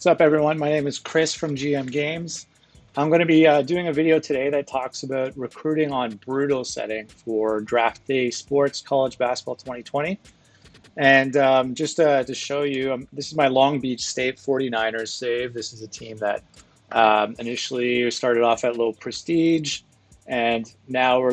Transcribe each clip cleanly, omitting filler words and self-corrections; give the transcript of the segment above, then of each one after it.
What's up, everyone? My name is Chris from GM Games. I'm going to be doing a video today that talks about recruiting on Brutal setting for Draft Day Sports College Basketball 2020. And just to show you, this is my Long Beach State 49ers save. This is a team that initially started off at low prestige, and now we're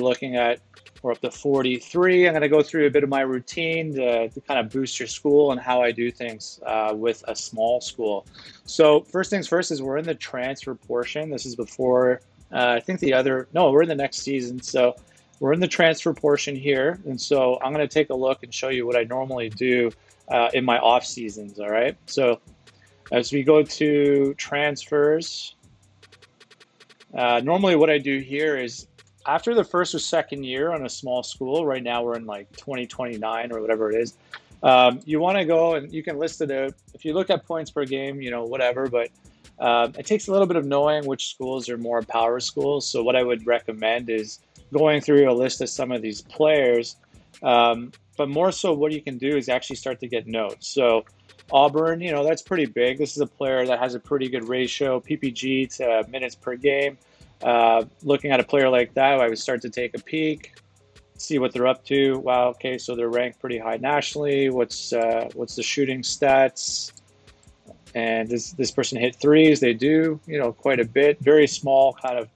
up to 43. I'm going to go through a bit of my routine to kind of boost your school and how I do things with a small school. So first things first is we're in the transfer portion. This is before, we're in the next season. So we're in the transfer portion here. And so I'm going to take a look and show you what I normally do in my off seasons. All right. So as we go to transfers, normally what I do here is after the first or second year on a small school, right now we're in like 2029 or whatever it is, you want to go and you can list it out. If you look at points per game, whatever, but it takes a little bit of knowing which schools are more power schools. So what I would recommend is going through a list of some of these players, but more so what you can do is actually start to get notes. So Auburn, that's pretty big. This is a player that has a pretty good ratio, PPG to minutes per game. Looking at a player like that, I would start to take a peek, see what they're up to. Wow, okay, so they're ranked pretty high nationally. What's the shooting stats? And this person hit threes? They do, quite a bit. Very small kind of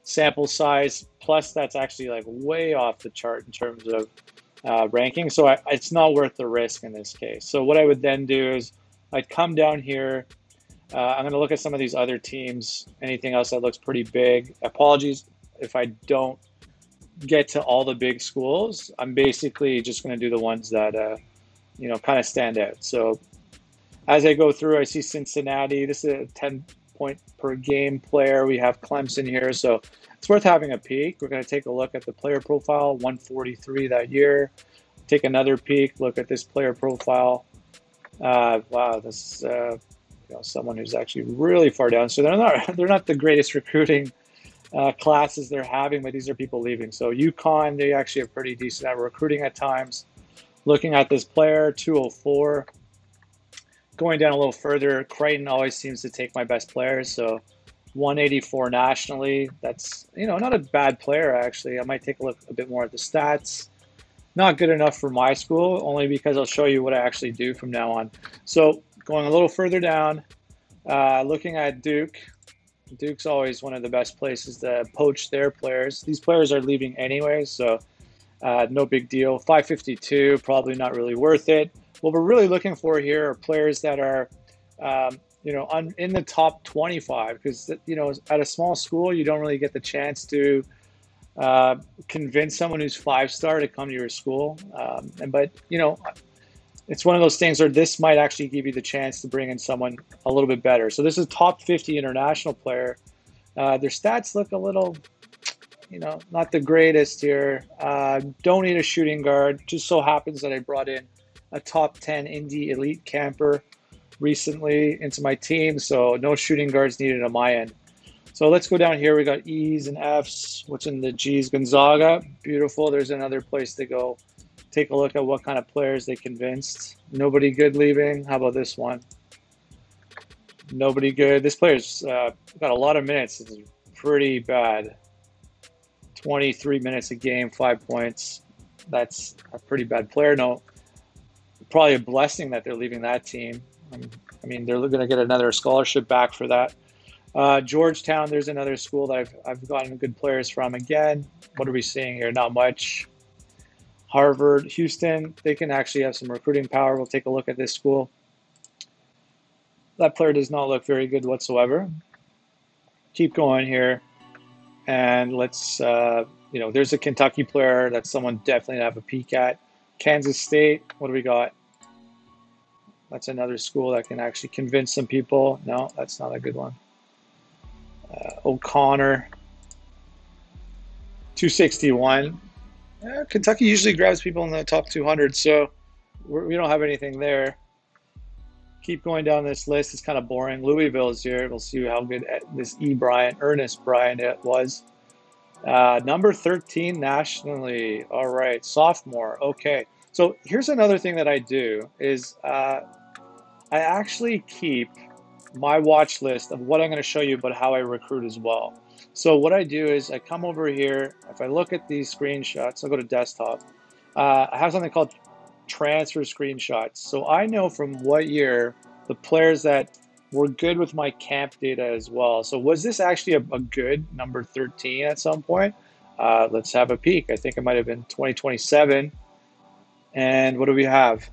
sample size. Plus, that's actually like way off the chart in terms of ranking. So it's not worth the risk in this case. So what I would then do is I'd come down here. I'm going to look at some of these other teams. Anything else that looks pretty big. Apologies if I don't get to all the big schools. I'm basically just going to do the ones that, kind of stand out. So as I go through, I see Cincinnati. This is a 10-point per game player. We have Clemson here. So it's worth having a peek. We're going to take a look at the player profile, 143 that year. Take another peek, look at this player profile. Wow, this someone who's actually really far down. So they're not the greatest recruiting classes they're having, but these are people leaving. So UConn, they actually are pretty decent at recruiting at times. Looking at this player, 204. Going down a little further, Creighton always seems to take my best players. So 184 nationally. That's, not a bad player, actually. I might take a look a bit more at the stats. Not good enough for my school, only because I'll show you what I actually do from now on. So going a little further down, looking at Duke. Duke's always one of the best places to poach their players. These players are leaving anyway, so no big deal. 552, probably not really worth it. What we're really looking for here are players that are, in the top 25, because, at a small school, you don't really get the chance to convince someone who's 5-star to come to your school. But it's one of those things where this might actually give you the chance to bring in someone a little bit better. So this is top 50 international player. Their stats look a little, not the greatest here. Don't need a shooting guard. Just so happens that I brought in a top 10 Indy elite camper recently into my team. So no shooting guards needed on my end. So let's go down here. We got E's and F's. What's in the G's? Gonzaga. Beautiful. There's another place to go. Take a look at what kind of players they convinced. Nobody good leaving. How about this one? Nobody good. This player's got a lot of minutes. It's pretty bad. 23 minutes a game, 5 points. That's a pretty bad player. No, probably a blessing that they're leaving that team. They're going to get another scholarship back for that. Georgetown, there's another school that I've gotten good players from. Again, what are we seeing here? Not much. Harvard, Houston, they can actually have some recruiting power. We'll take a look at this school. That player does not look very good whatsoever. Keep going here. And let's, there's a Kentucky player that's someone definitely to have a peek at. Kansas State, what do we got? That's another school that can actually convince some people. No, that's not a good one. O'Connor, 261. Kentucky usually grabs people in the top 200, so we don't have anything there. Keep going down this list. It's kind of boring. Louisville is here. We'll see how good this Ernest Bryant was. Number 13 nationally. All right, sophomore. Okay, so here's another thing that I do is I actually keep my watch list of what I'm going to show you about how I recruit as well. So what I do is I come over here. If I look at these screenshots, I'll go to desktop. I have something called transfer screenshots. So I know from what year the players that were good with my camp data as well. So was this actually a good number 13 at some point? Let's have a peek. I think it might have been 2027. And what do we have?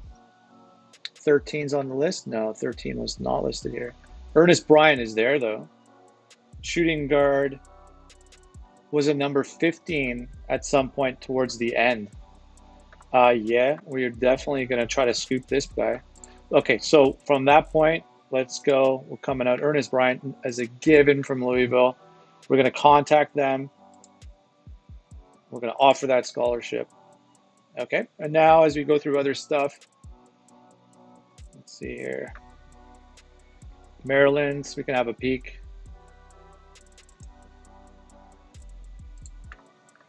13's on the list? No, 13 was not listed here. Ernest Bryan is there though. Shooting guard was a number 15 at some point towards the end. Yeah, we're definitely going to try to scoop this guy. Okay, so from that point, let's go. We're coming out. Ernest Bryan as a given from Louisville. We're going to contact them. We're going to offer that scholarship. Okay, and now as we go through other stuff, let's see here. Maryland's, we can have a peek.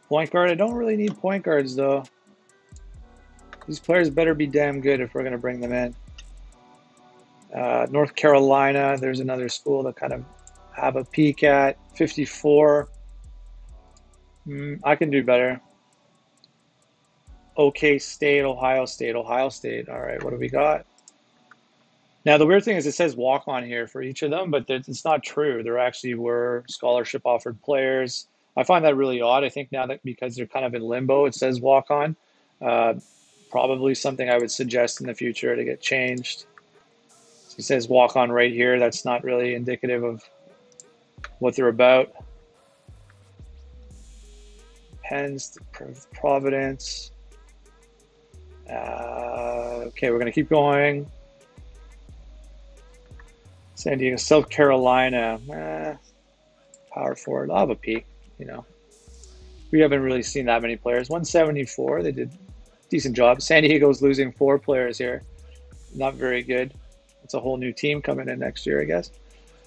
Point guard, I don't really need point guards though. These players better be damn good if we're going to bring them in. North Carolina, there's another school to kind of have a peek at. 54. I can do better. OK State, Ohio State, Ohio State. All right, what do we got? Now, the weird thing is it says walk on here for each of them, but it's not true. There actually were scholarship offered players. I find that really odd. I think now that because they're kind of in limbo, it says walk on. Probably something I would suggest in the future to get changed. So it says walk on right here. That's not really indicative of what they're about. Penn's, Providence. Okay, we're going to keep going. San Diego, South Carolina. Power forward. I'll have a peek, you know. We haven't really seen that many players. 174, they did a decent job. San Diego's losing 4 players here. Not very good. It's a whole new team coming in next year, I guess.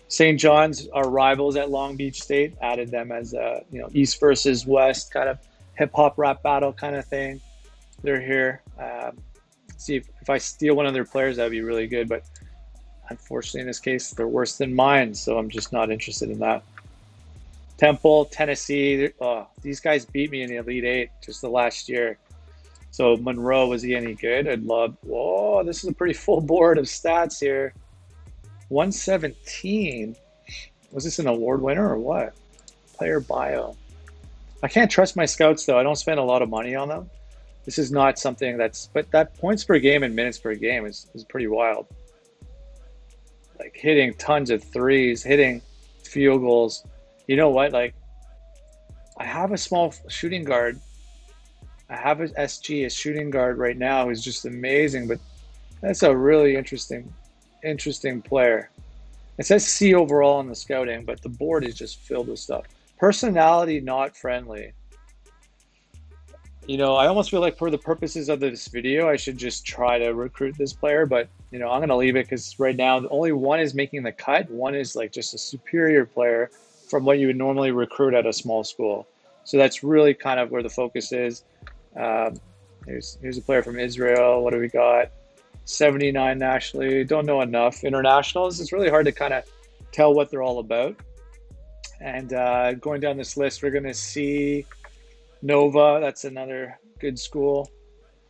St. John's, our rivals at Long Beach State, added them as a East versus West kind of hip-hop rap battle kind of thing. They're here. See if I steal one of their players, that would be really good. But unfortunately, in this case, they're worse than mine, so I'm just not interested in that. Temple, Tennessee. Oh, these guys beat me in the Elite Eight just the last year. So Monroe, was he any good? I'd love. Whoa, this is a pretty full board of stats here. 117. Was this an award winner or what? Player bio. I can't trust my scouts though. I don't spend a lot of money on them. This is not something but that points per game and minutes per game is pretty wild. Like hitting tons of threes, hitting field goals. You know what? Like, I have a small shooting guard. I have an SG, a shooting guard right now who's just amazing, but that's a really interesting player. It says C overall on the scouting, but the board is just filled with stuff. Personality not friendly. I almost feel like for the purposes of this video, I should just try to recruit this player, but I'm going to leave it because right now only one is making the cut. One is like just a superior player from what you would normally recruit at a small school. So that's really kind of where the focus is. Here's a player from Israel. What do we got? 79 nationally. Don't know enough. Internationals, it's really hard to kind of tell what they're all about. And going down this list, we're going to see Nova. That's another good school.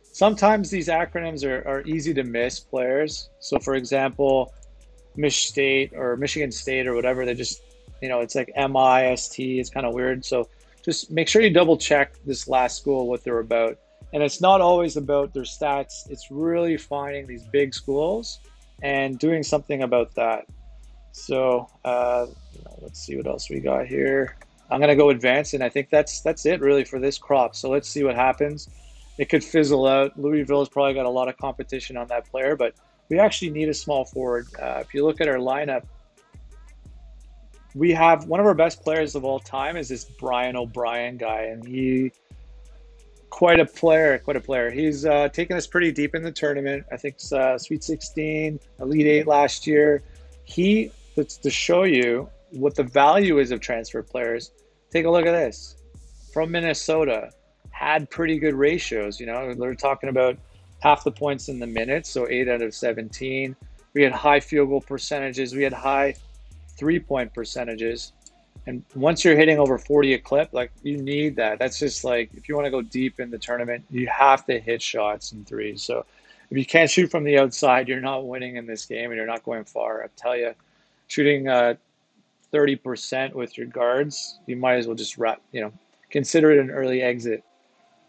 Sometimes these acronyms are easy to miss players. So for example, Michigan State or whatever, they just, it's like MIST. It's kind of weird. So just make sure you double check this last school, what they're about. And it's not always about their stats. It's really finding these big schools and doing something about that. So let's see what else we got here. I'm going to go advanced, and I think that's it really for this crop. So let's see what happens. It could fizzle out. Louisville has probably got a lot of competition on that player, but we actually need a small forward. If you look at our lineup, we have one of our best players of all time is this Brian O'Brien guy, and he quite a player. He's taken us pretty deep in the tournament. I think it's Sweet 16, Elite 8 last year. To show you what the value is of transfer players, take a look at this. From Minnesota, had pretty good ratios. They're talking about half the points in the minutes, so 8 out of 17. We had high field goal percentages. We had high 3-point percentages. And once you're hitting over 40 a clip, like you need that. That's just like, if you want to go deep in the tournament, you have to hit shots and threes. So if you can't shoot from the outside, you're not winning in this game and you're not going far. I tell you, shooting 30% with your guards, you might as well just consider it an early exit.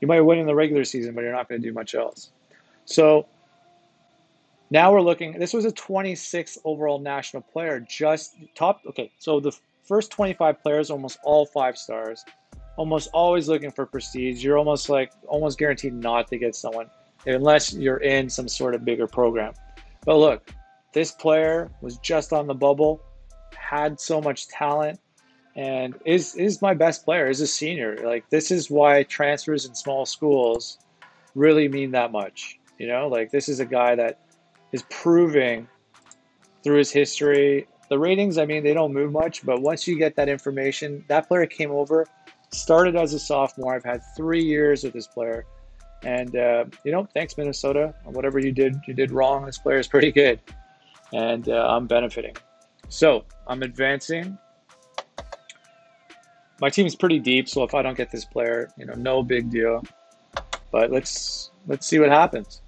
You might win in the regular season, but you're not going to do much else. So now we're looking, this was a 26th overall national player, just top. Okay, so the first 25 players, almost all 5 stars, almost always looking for prestige. You're almost guaranteed not to get someone unless you're in some sort of bigger program. But look, this player was just on the bubble, had so much talent, and is my best player, is a senior. Like, this is why transfers in small schools really mean that much. You know, like, this is a guy that is proving through his history. The ratings, I mean, they don't move much, but once you get that information, that player came over, started as a sophomore. I've had 3 years with this player. And, thanks, Minnesota. Whatever you did wrong. This player is pretty good. And I'm benefiting. So I'm advancing. My team is pretty deep, so if I don't get this player, no big deal. But let's see what happens.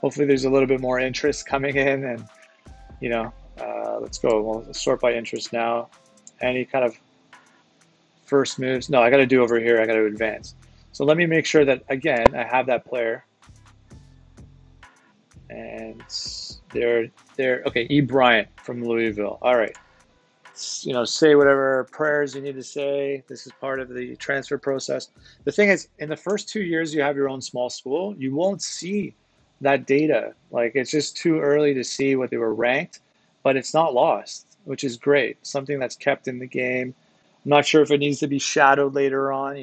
Hopefully there's a little bit more interest coming in, and let's go. We'll sort by interest now. Any kind of first moves? No, I got to do over here. I got to advance. So let me make sure that, again, I have that player. And there. Okay, E. Bryant from Louisville. All right. Say whatever prayers you need to say. This is part of the transfer process. The thing is, in the first 2 years you have your own small school, you won't see that data. Like, it's just too early to see what they were ranked, but it's not lost, which is great. Something that's kept in the game. I'm not sure if it needs to be shadowed later on,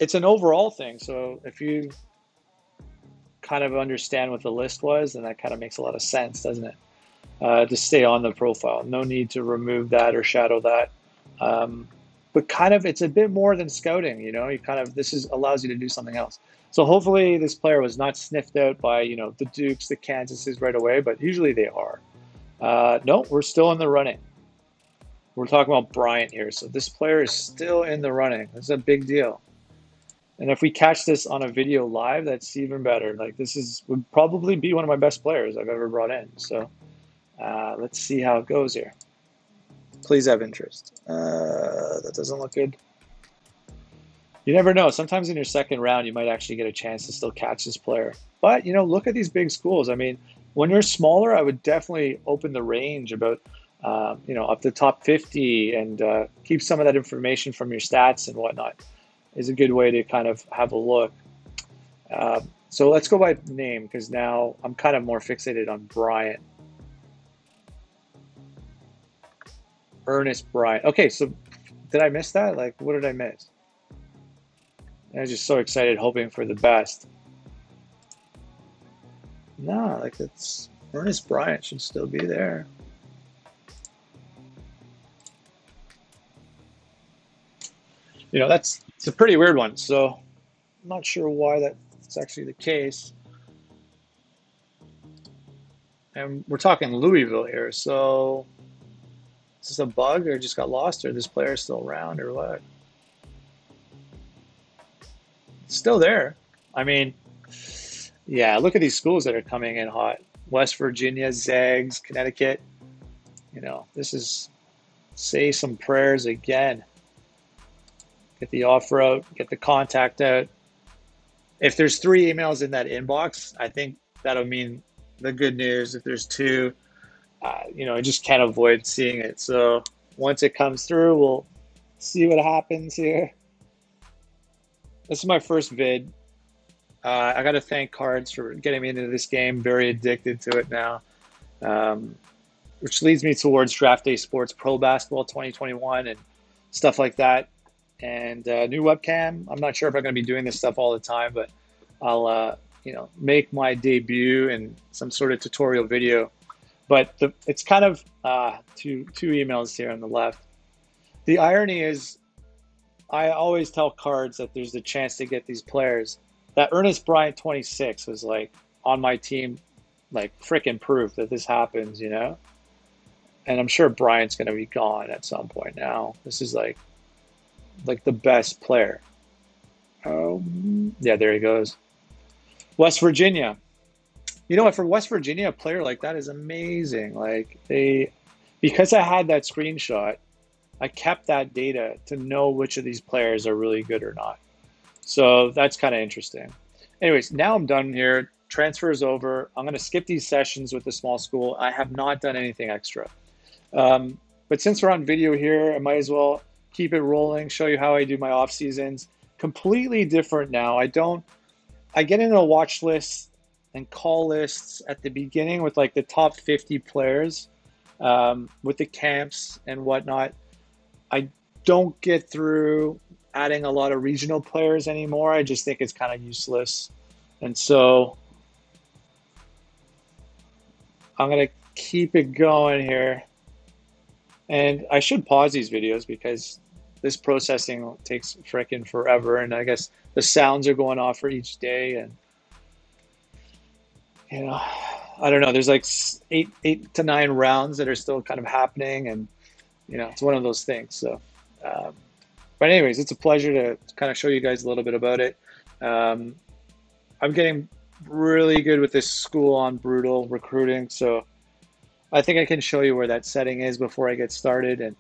it's an overall thing. So if you kind of understand what the list was, then that kind of makes a lot of sense, doesn't it? To stay on the profile. No need to remove that or shadow that. But kind of, it's a bit more than scouting, this allows you to do something else. So hopefully this player was not sniffed out by, the Dukes, the Kansases right away, but usually they are. No, we're still in the running. We're talking about Bryant here. So this player is still in the running. That's a big deal. And if we catch this on a video live, that's even better. Like, would probably be one of my best players I've ever brought in. So let's see how it goes here. Please have interest. That doesn't look good. You never know. Sometimes in your second round, you might actually get a chance to still catch this player. But, look at these big schools. I mean, when you're smaller, I would definitely open the range about, up to top 50 and keep some of that information from your stats and whatnot. Is a good way to kind of have a look. So let's go by name, because now I'm kind of more fixated on Bryant. Ernest Bryant. Okay, so did I miss that? Like, what did I miss? I was just so excited, hoping for the best. No, like, it's Ernest Bryant should still be there. It's a pretty weird one, so I'm not sure why that's actually the case. And we're talking Louisville here, so is this a bug, or just got lost, or this player is still around, or what? It's still there. I mean, yeah, look at these schools that are coming in hot. West Virginia, Zags, Connecticut. This is, say some prayers again. Get the offer out, get the contact out. If there's 3 emails in that inbox, I think that'll mean the good news. If there's 2, I just can't avoid seeing it. So once it comes through, we'll see what happens here. This is my first vid. I got to thank Cards for getting me into this game. Very addicted to it now, which leads me towards Draft Day Sports Pro Basketball 2021 and stuff like that. And new webcam. I'm not sure if I'm going to be doing this stuff all the time, but I'll make my debut in some sort of tutorial video. But it's kind of two emails here on the left. The irony is, I always tell Cards that there's a chance to get these players. That Ernest Bryant 26 was like on my team, like freaking proof that this happens, you know? And I'm sure Bryant's going to be gone at some point now. This is like the best player. Oh, yeah, there he goes. West Virginia. You know what? For West Virginia, a player like that is amazing. Like because I had that screenshot, I kept that data to know which of these players are really good or not. So that's kind of interesting. Anyways, now I'm done here. Transfer is over. I'm going to skip these sessions with the small school. I have not done anything extra. But since we're on video here, I might as well keep it rolling, show you how I do my off seasons. Completely different now. I get into watch lists and call lists at the beginning with like the top 50 players, with the camps and whatnot. I don't get through adding a lot of regional players anymore. I just think it's kind of useless. And so I'm going to keep it going here. And I should pause these videos because this processing takes frickin' forever. And I guess the sounds are going off for each day. And, you know, I don't know. There's like eight to 9 rounds that are still kind of happening. And, you know, it's one of those things. So, but anyways, it's a pleasure to kind of show you guys a little bit about it. I'm getting really good with this school on brutal recruiting. So I think I can show you where that setting is before I get started and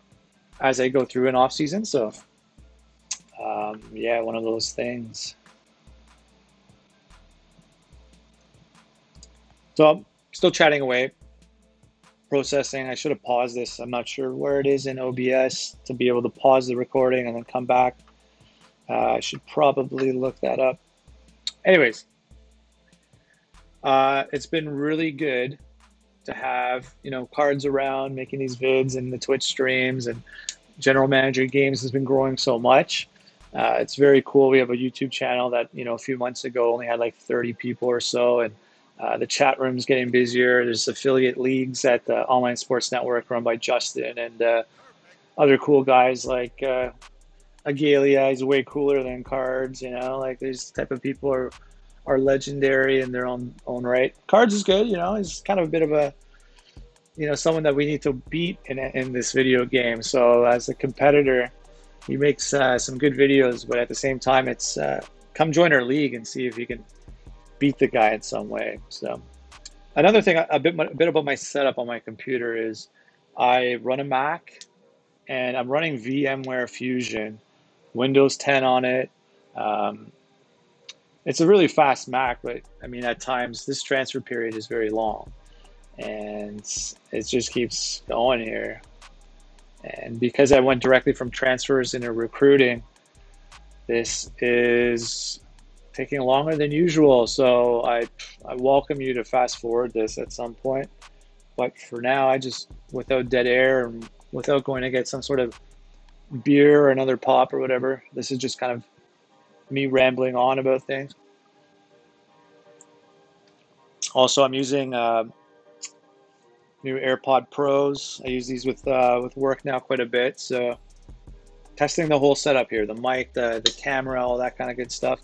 as I go through an off season. So yeah, one of those things. So I'm still chatting away, processing. I should have paused this. I'm not sure where it is in OBS to be able to pause the recording and then come back. I should probably look that up. Anyways, it's been really good to have, you know, cards around, making these vids and the Twitch streams, and general manager games has been growing so much. It's very cool. We have a YouTube channel that, you know, a few months ago only had like 30 people or so, and the chat room's getting busier. There's affiliate leagues at the Online Sports Network run by Justin and other cool guys like Agalia is way cooler than Cards, you know, like these type of people are legendary in their own right. Cards is good, you know, he's kind of a bit of a, you know, someone that we need to beat in this video game. So as a competitor, he makes some good videos, but at the same time, it's come join our league and see if you can beat the guy in some way. So another thing, a bit about my setup on my computer is I run a Mac and I'm running VMware Fusion, Windows 10 on it. It's a really fast Mac, but I mean, at times this transfer period is very long and it just keeps going here. And because I went directly from transfers into recruiting, this is taking longer than usual. So I welcome you to fast forward this at some point. But for now, I just, without dead air and without going to get some sort of beer or another pop or whatever, this is just kind of me rambling on about things. Also, I'm using new AirPod Pros. I use these with work now quite a bit. So testing the whole setup here, the mic, the camera, all that kind of good stuff.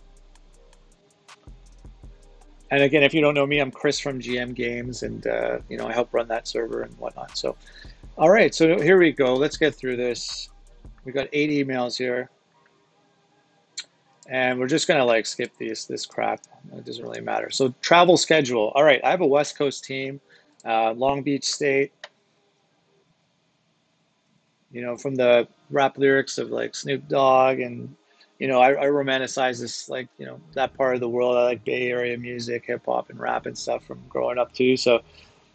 And again, if you don't know me, I'm Chris from GM Games, and you know, I help run that server and whatnot. So, all right, so here we go. Let's get through this. We got 8 emails here. And we're just gonna like skip this crap. It doesn't really matter. So travel schedule. All right, I have a West Coast team, Long Beach State. You know, from the rap lyrics of like Snoop Dogg, and you know, I romanticize this, like, you know, that part of the world. I like Bay Area music, hip hop, and rap and stuff from growing up too. So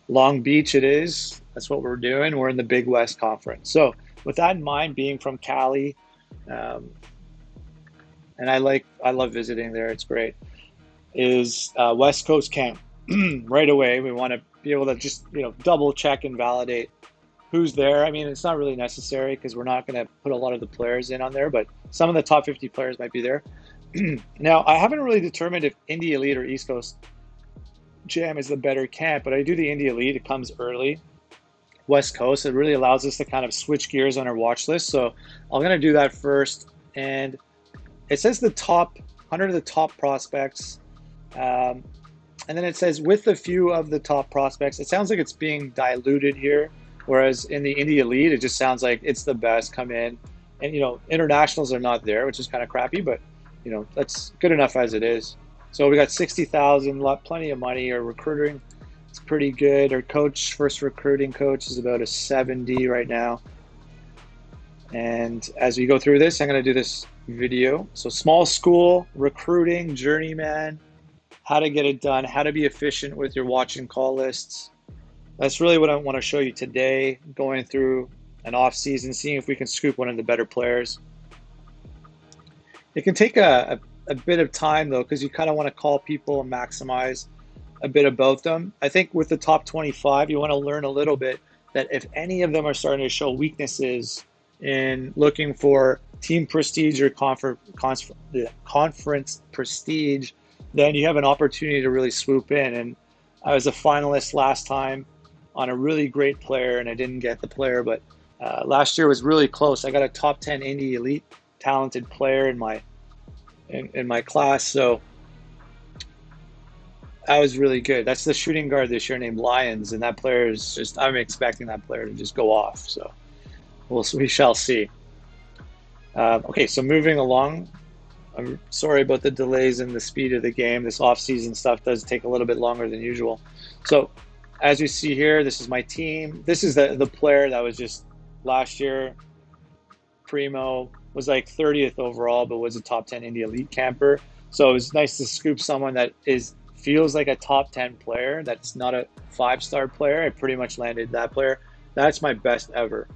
Long Beach it is. That's what we're doing. We're in the Big West Conference. So with that in mind, being from Cali. And I love visiting there. It's great. Is West Coast camp right away. We want to be able to just, you know, double check and validate who's there. I mean, it's not really necessary because we're not going to put a lot of the players in on there, but some of the top 50 players might be there. Now, I haven't really determined if Indy Elite or East Coast Jam is the better camp, but I do the Indy Elite. It comes early. West Coast, it really allows us to kind of switch gears on our watch list. So I'm going to do that first. And it says the top 100 of the top prospects. And And then it says with a few of the top prospects. It sounds like it's being diluted here, whereas in the Indy Elite, it just sounds like it's the best come in. And, you know, internationals are not there, which is kind of crappy, but, you know, that's good enough as it is. So we got 60,000, plenty of money. Our recruiting is pretty good. Our coach, first recruiting coach, is about a 70 right now. And as we go through this, I'm going to do this video. So small school, recruiting, journeyman, how to get it done, how to be efficient with your watch and call lists. That's really what I want to show you today, going through an off season, seeing if we can scoop one of the better players. It can take a bit of time though, because you kind of want to call people and maximize a bit about them. I think with the top 25, you want to learn a little bit that if any of them are starting to show weaknesses in looking for team prestige or conference prestige, then you have an opportunity to really swoop in. And I was a finalist last time on a really great player, and I didn't get the player, but last year was really close. I got a top 10 Indy Elite talented player in my class, so that was really good. That's the shooting guard this year named Lyons, and that player is just, I'm expecting that player to just go off. So we shall see. Okay, so moving along. I'm sorry about the delays in the speed of the game. This off-season stuff does take a little bit longer than usual. So as you see here, this is my team. This is the player that was just last year. Primo was like 30th overall, but was a top 10 Indy Elite camper. So it was nice to scoop someone that feels like a top 10 player. That's not a 5-star player. I pretty much landed that player. That's my best ever.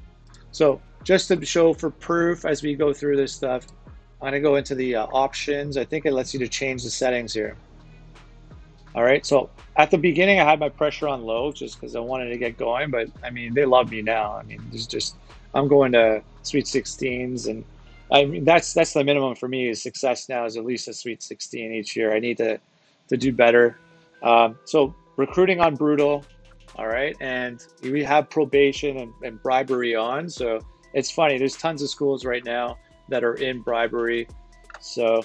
So just to show for proof as we go through this stuff, I'm going to go into the options. I think it lets you to change the settings here. All right, so at the beginning, I had my pressure on low just because I wanted to get going, but I mean, they love me now. I mean, I'm going to Sweet 16s, and I mean, that's the minimum for me is success now is at least a Sweet 16 each year. I need to do better. So recruiting on brutal, all right, and we have probation and bribery on. So it's funny, there's tons of schools right now that are in bribery. So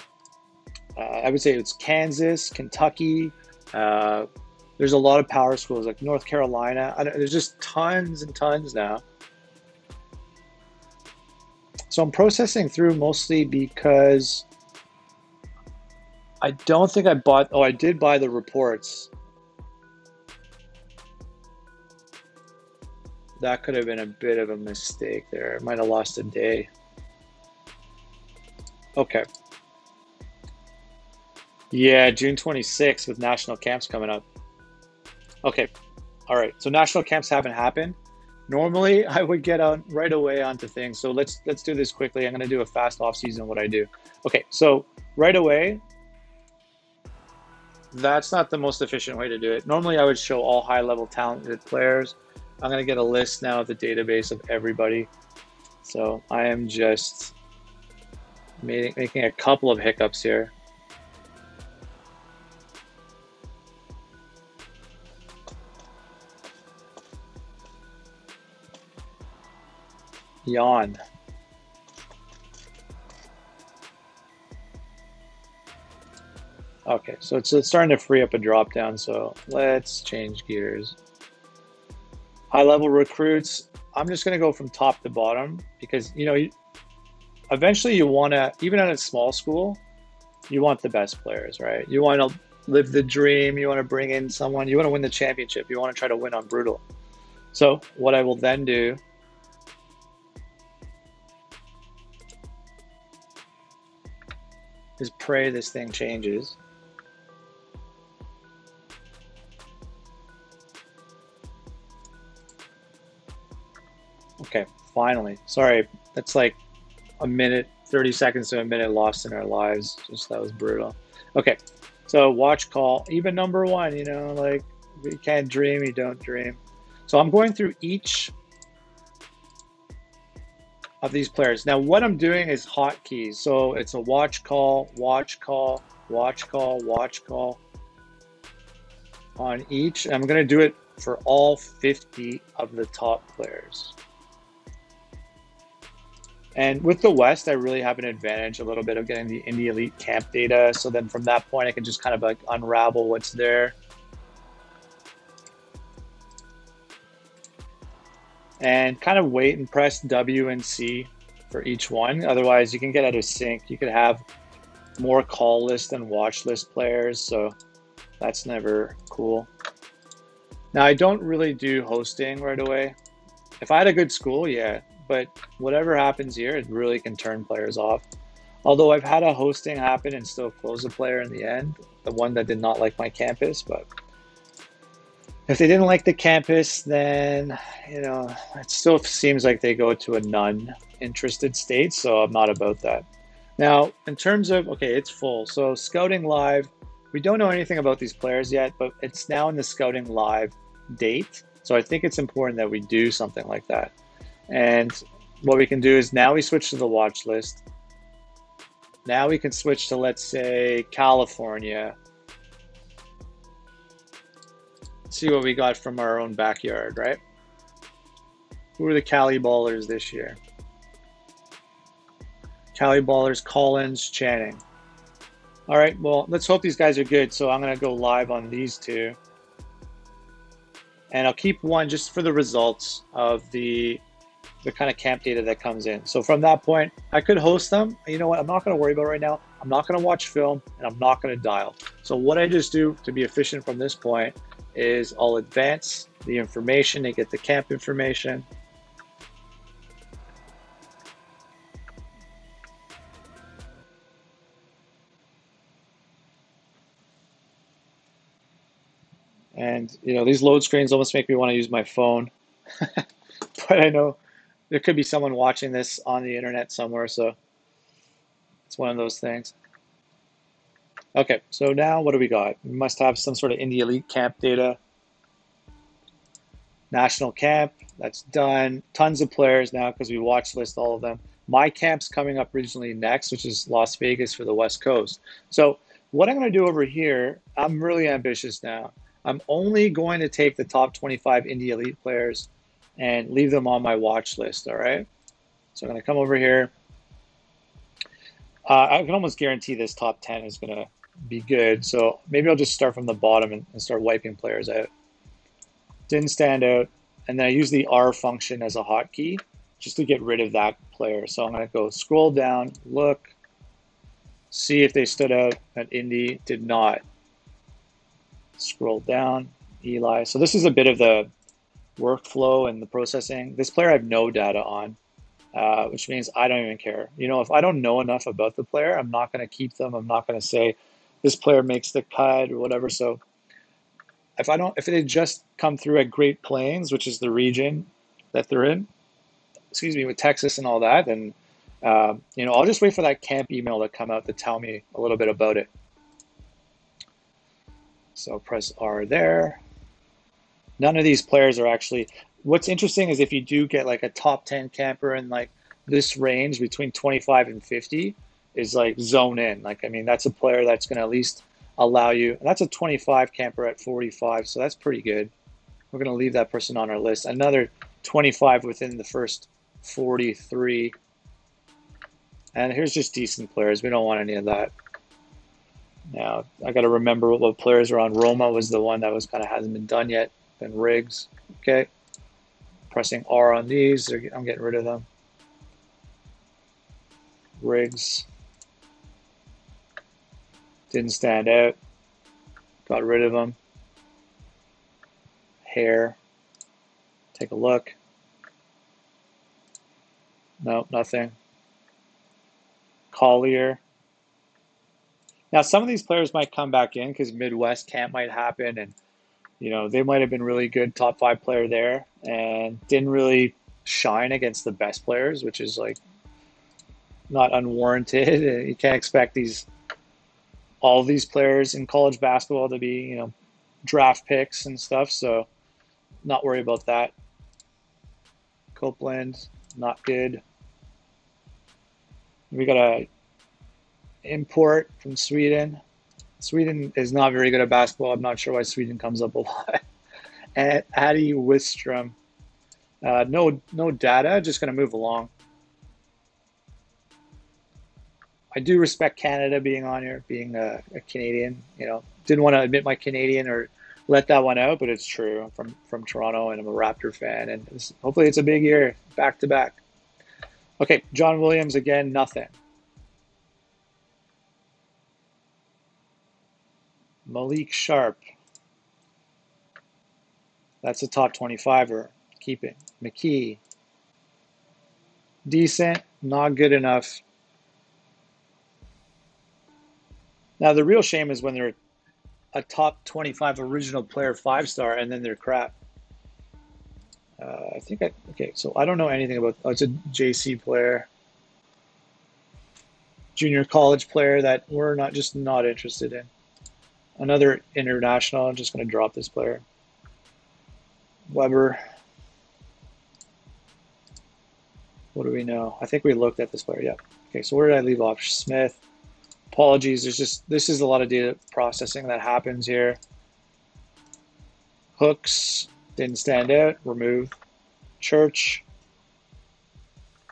I would say it's Kansas, Kentucky. There's a lot of power schools like North Carolina. There's just tons and tons now. So I'm processing through mostly because I don't think I bought, I did buy the reports. That could have been a bit of a mistake there. I might have lost a day. Okay. Yeah, June 26th with national camps coming up. Okay. All right. So national camps haven't happened. Normally, I would get on right away onto things. So let's do this quickly. I'm going to do a fast off season what I do. Okay. So right away, that's not the most efficient way to do it. Normally, I would show all high-level talented players. I'm going to get a list now of the database of everybody. So I am just making a couple of hiccups here. Yawn. Okay, so it's starting to free up a drop down. So let's change gears. High level recruits. I'm just going to go from top to bottom because, you know, eventually you want to, even at a small school, you want the best players, right? You want to live the dream. You want to bring in someone. You want to win the championship. You want to try to win on brutal. So what I will then do is pray this thing changes. Okay, finally. Sorry, that's like a minute, 30 seconds to a minute lost in our lives. Just that was brutal. Okay, so watch call, even number one, you know, like if you can't dream, you don't dream. So I'm going through each of these players. Now what I'm doing is hotkeys. So it's a watch call, watch call, watch call, watch call on each. I'm going to do it for all 50 of the top players. And with the West, I really have an advantage a little bit of getting the Indy Elite camp data. So then from that point, I can just kind of like unravel what's there. and kind of wait and press W and C for each one. Otherwise, you can get out of sync. You could have more call list than watch list players, so that's never cool. Now, I don't really do hosting right away. If I had a good school, yeah, but whatever happens here, it really can turn players off. Although I've had a hosting happen and still close a player in the end, the one that did not like my campus, but if they didn't like the campus, then, it still seems like they go to a none interested state, so I'm not about that. Now, in terms of, okay, it's full. So Scouting Live, we don't know anything about these players yet, but it's now in the Scouting Live date. So I think it's important that we do something like that. And what we can do is now we switch to the watch list. Now we can switch to, let's say, California. See what we got from our own backyard, right? Who are the Cali Ballers this year? Cali Ballers, Collins, Channing. All right, well, let's hope these guys are good. So I'm going to go live on these two. And I'll keep one just for the results of the kind of camp data that comes in. So from that point, I could host them. You know what? I'm not going to worry about it right now. I'm not going to watch film, and I'm not going to dial. So what I just do to be efficient from this point is I'll advance the information and get the camp information. And, these load screens almost make me want to use my phone. But I know there could be someone watching this on the internet somewhere, so it's one of those things. Okay, so now what do we got? We must have some sort of Indy Elite camp data. National camp, that's done. Tons of players now because we watch list all of them. My camp's coming up regionally next, which is Las Vegas for the West Coast. So what I'm going to do over here, I'm really ambitious now. I'm only going to take the top 25 Indy Elite players and leave them on my watch list, all right? So I'm going to come over here. I can almost guarantee this top 10 is going to be good. So maybe I'll just start from the bottom and start wiping players out. Didn't stand out. And then I use the R function as a hotkey just to get rid of that player. So I'm going to go scroll down, look, see if they stood out at Indy. Did not. Scroll down, Eli. So this is a bit of the workflow and the processing. This player I have no data on, which means I don't even care. If I don't know enough about the player, I'm not going to keep them. I'm not going to say this player makes the cut or whatever. So if they just come through at Great Plains, which is the region that they're in, with Texas and all that, then I'll just wait for that camp email to come out to tell me a little bit about it. So press R there. None of these players are actually, what's interesting is if you do get like a top 10 camper in like this range between 25 and 50 is like zone in. That's a player that's going to at least allow you, and that's a 25 camper at 45. So that's pretty good. We're going to leave that person on our list. Another 25 within the first 43. And here's just decent players. We don't want any of that. Now, I got to remember what players are on. Roma was the one that was kind of hasn't been done yet. Then Riggs. Okay. Pressing R on these. I'm getting rid of them. Riggs. Didn't stand out. Got rid of them. Hair. Take a look. No, nothing. Collier. Now, some of these players might come back in because Midwest camp might happen, and they might have been really good top 5 player there and didn't really shine against the best players, which is like not unwarranted. You can't expect all these players in college basketball to be draft picks and stuff, so not worry about that. Copeland, not good. We got a import from Sweden. Sweden is not very good at basketball. I'm not sure why Sweden comes up a lot. And Addy Wistrom. No data, just going to move along. I do respect Canada being on here, being a Canadian. Didn't want to admit my Canadian or let that one out, but it's true. I'm from Toronto, and I'm a Raptor fan, and hopefully it's a big year, back to back. Okay, John Williams again, nothing. Malik Sharp. That's a top 25er. Keeping. McKee. Decent, not good enough. Now, the real shame is when they're a top 25 original player 5-star and then they're crap. Okay, so I don't know anything about, it's a JC player. Junior college player that we're not interested in. Another international, I'm just going to drop this player. Weber. What do we know? I think we looked at this player, yeah. Okay, so where did I leave off? Smith. Apologies, this is a lot of data processing that happens here. Hooks, didn't stand out, remove. Church.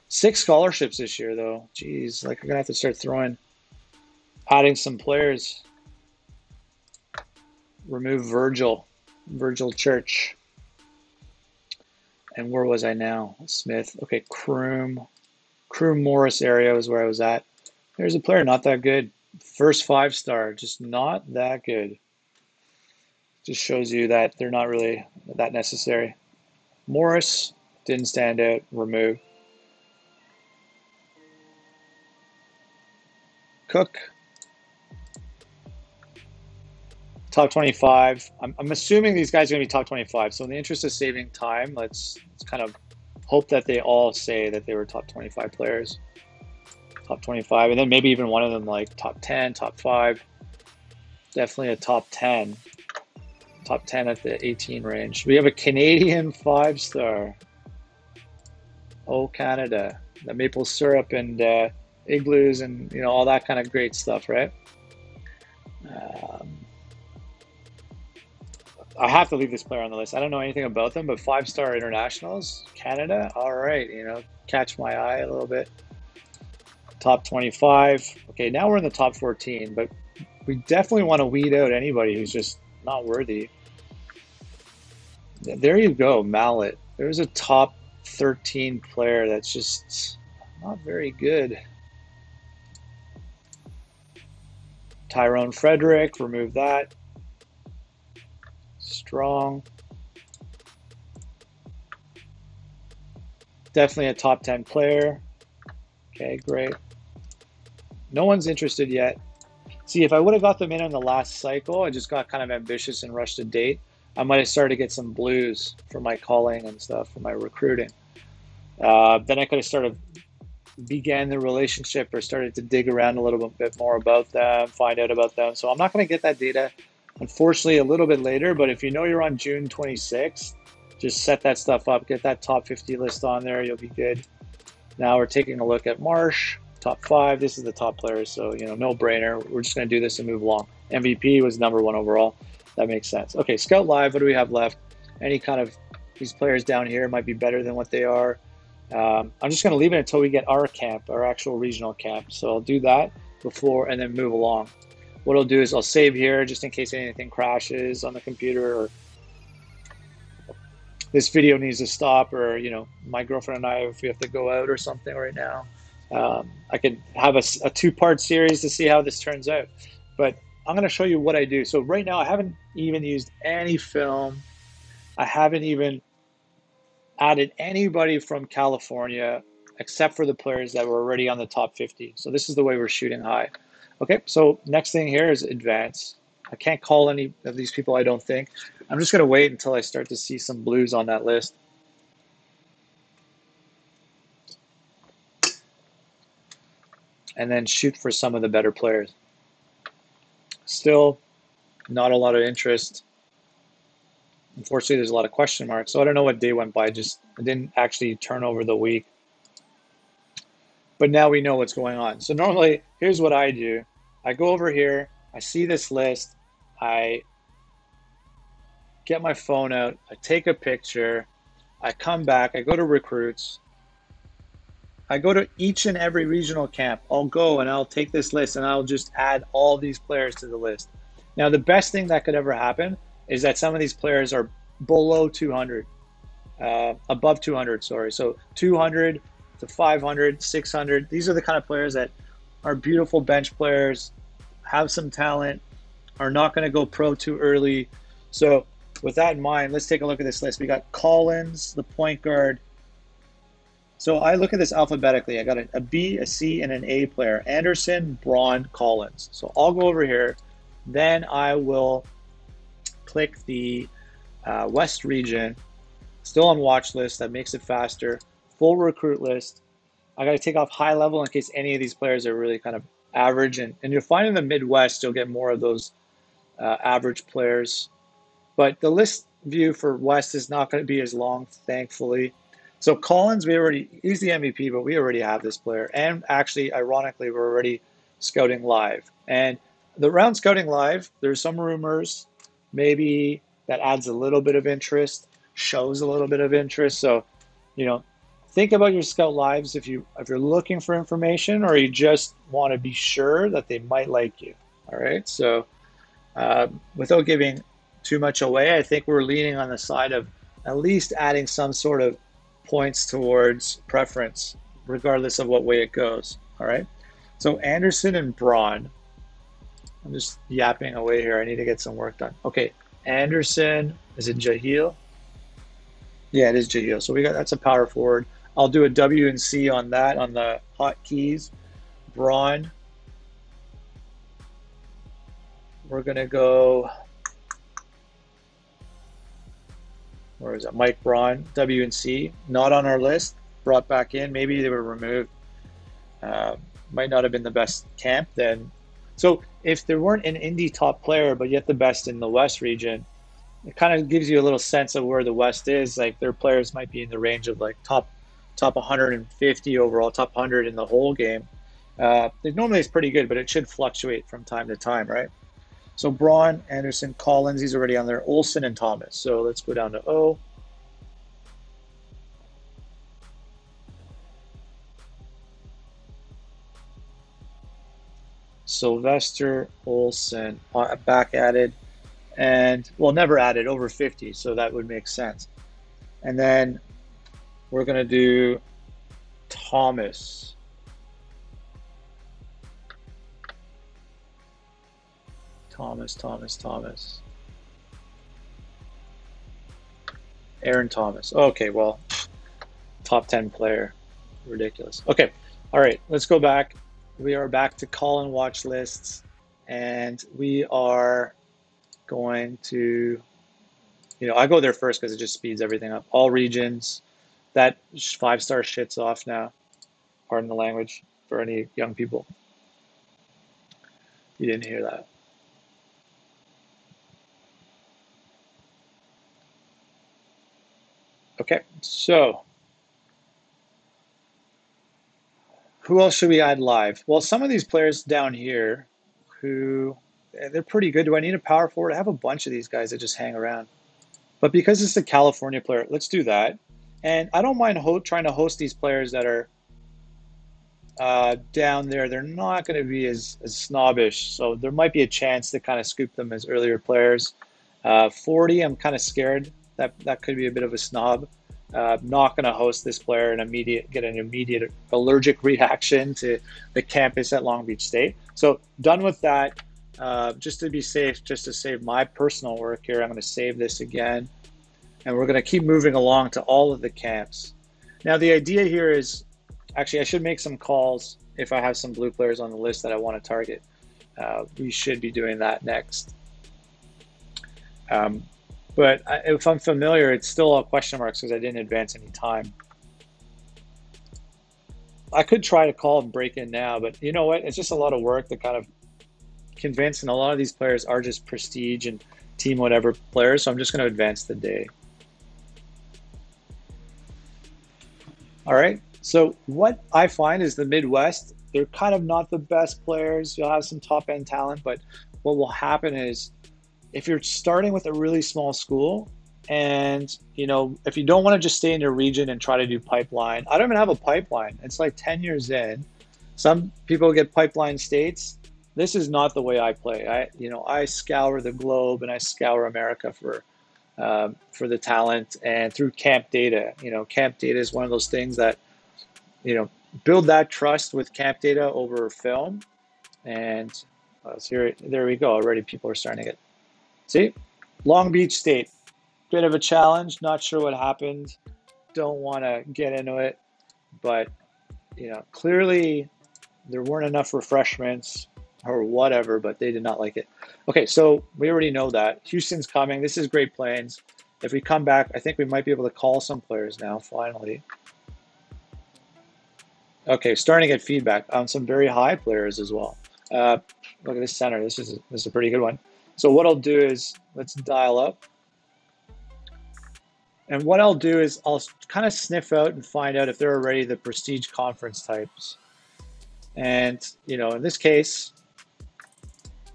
6 scholarships this year, though. Jeez, like I'm gonna have to start adding some players. Remove Virgil Church. And where was I now? Smith. Okay, Kroom Morris area was where I was at. There's a player not that good. First 5-star, just not that good. Just shows you that they're not really that necessary. Morris didn't stand out. Remove. Cook. Top 25. I'm assuming these guys are going to be top 25. So in the interest of saving time, let's kind of hope that they all say that they were top 25 players. Top 25, and then maybe even one of them like top 10, top 5. Definitely a top 10. Top 10 at the 18 range. We have a Canadian 5-star. Oh, Canada. The maple syrup and igloos and, you know, all that kind of great stuff, right? I have to leave this player on the list. I don't know anything about them, but 5-star internationals, Canada, all right, you know, catch my eye a little bit. Top 25. Okay, now we're in the top 14, but we definitely want to weed out anybody who's just not worthy. There you go, Mallet. There's a top 13 player that's just not very good. Tyrone Frederick, remove that. Strong. Definitely a top 10 player. Okay, great. No one's interested yet. See, if I would have got them in on the last cycle, I just got kind of ambitious and rushed a date, I might have started to get some blues for my calling and stuff, for my recruiting. Then I could have began the relationship or started to dig around a little bit more about them, find out about them. So I'm not going to get that data, unfortunately, a little bit later. But if you know you're on June 26th, just set that stuff up, get that top 50 list on there. You'll be good. Now we're taking a look at Marsh, top 5. This is the top players, so you know, no brainer. We're just going to do this and move along. MVP was #1 overall. That makes sense. Okay, Scout Live. What do we have left? Any kind of these players down here might be better than what they are. I'm just going to leave it until we get our camp, our actual regional camp. So I'll do that before and then move along. What I'll do is I'll save here just in case anything crashes on the computer or this video needs to stop, or you know, my girlfriend and I, if we have to go out or something right now, I could have a 2-part series to see how this turns out. But I'm going to show you what I do. So right now I haven't even used any film. I haven't even added anybody from California except for the players that were already on the top 50. So this is the way we're shooting high. Okay, so next thing here is advance. I can't call any of these people, I don't think. I'm just going to wait until I start to see some blues on that list. And then shoot for some of the better players. Still not a lot of interest. Unfortunately, there's a lot of question marks. So I don't know what day went by. I didn't actually turn over the week. But now we know what's going on. So normally, here's what I do. I go over here. I see this list. I get my phone out. I take a picture. I come back. I go to recruits. I go to each and every regional camp. I'll go and I'll take this list and I'll just add all these players to the list. Now, the best thing that could ever happen is that some of these players are below 200, above 200, sorry. So 200 to 500, 600. These are the kind of players that are beautiful bench players, have some talent, are not going to go pro too early. So with that in mind, let's take a look at this list. We got Collins, the point guard. So I look at this alphabetically. I got a B, a C, and an A player. Anderson, Braun, Collins. So I'll go over here. Then I will click the West region. Still on watch list. That makes it faster. Full recruit list. I got to take off high level in case any of these players are really kind of average. And you'll find in the Midwest, you'll get more of those average players. But the list view for West is not going to be as long, thankfully. So Collins, he's the MVP, but we already have this player. And actually, ironically, we're already scouting live. And around scouting live, there's some rumors, maybe that adds a little bit of interest, shows a little bit of interest. So, think about your scout lives if you're looking for information or you just want to be sure that they might like you. All right. So without giving too much away, I think we're leaning on the side of at least adding some sort of points towards preference, regardless of what way it goes. All right. So Anderson and Braun. I'm just yapping away here. I need to get some work done. Okay. Anderson, is it Jahil? Yeah, it is Jahil. So that's a power forward. I'll do a W and C on that on the hotkeys. Braun. We're gonna go. Where is it? Mike Braun, W and C. Not on our list. Brought back in. Maybe they were removed. Might not have been the best camp then. So if there weren't an Indy top player, but yet the best in the West region, it kind of gives you a little sense of where the West is. Like their players might be in the range of like top 150 overall, top 100 in the whole game. It normally is pretty good, but it should fluctuate from time to time, right? So Braun, Anderson, Collins, he's already on there. Olsen and Thomas. So let's go down to O. Sylvester, Olsen, back added, and well, never added, over 50, so that would make sense. And then we're going to do Thomas. Thomas. Aaron Thomas. Okay, well, top 10 player. Ridiculous. Okay, all right, let's go back. We are back to call-in watch lists, and we are going to, I go there first because it just speeds everything up. All regions. That 5-star shit's off now. Pardon the language for any young people. You didn't hear that. Okay, so who else should we add live? Well, some of these players down here they're pretty good. Do I need a power forward? I have a bunch of these guys that just hang around. But because it's a California player, let's do that. And I don't mind trying to host these players that are down there. They're not going to be as snobbish. So there might be a chance to kind of scoop them as earlier players. 40, I'm kind of scared. That could be a bit of a snob. Not going to host this player and get an immediate allergic reaction to the campus at Long Beach State. So done with that. Just to be safe, just to save my personal work here, I'm going to save this again. And we're going to keep moving along to all of the camps. Now the idea here is, actually I should make some calls if I have some blue players on the list that I want to target. We should be doing that next. But if I'm familiar, it's still all question marks because I didn't advance any time. I could try to call and break in now, but you know what? It's just a lot of work to kind of convince, and a lot of these players are just prestige and team whatever players, so I'm just going to advance the day. All right, so what I find is the Midwest, they're kind of not the best players. You'll have some top-end talent, but what will happen is, if you're starting with a really small school and, if you don't want to just stay in your region and try to do pipeline, I don't even have a pipeline. It's like 10 years in. Some people get pipeline states. This is not the way I play. I scour the globe and I scour America for the talent and through camp data. Camp data is one of those things that, build that trust with camp data over film. And there we go. Already people are starting to get, see, Long Beach State, bit of a challenge. Not sure what happened. Don't want to get into it, but clearly there weren't enough refreshments or whatever, but they did not like it. Okay, so we already know that. Houston's coming. This is Great Plains. If we come back, I think we might be able to call some players now, finally. Okay, starting to get feedback on some very high players as well. Look at this center. This is a pretty good one. So what I'll do is, let's dial up. And what I'll do is I'll kind of sniff out and find out if they're already the prestige conference types. And, in this case,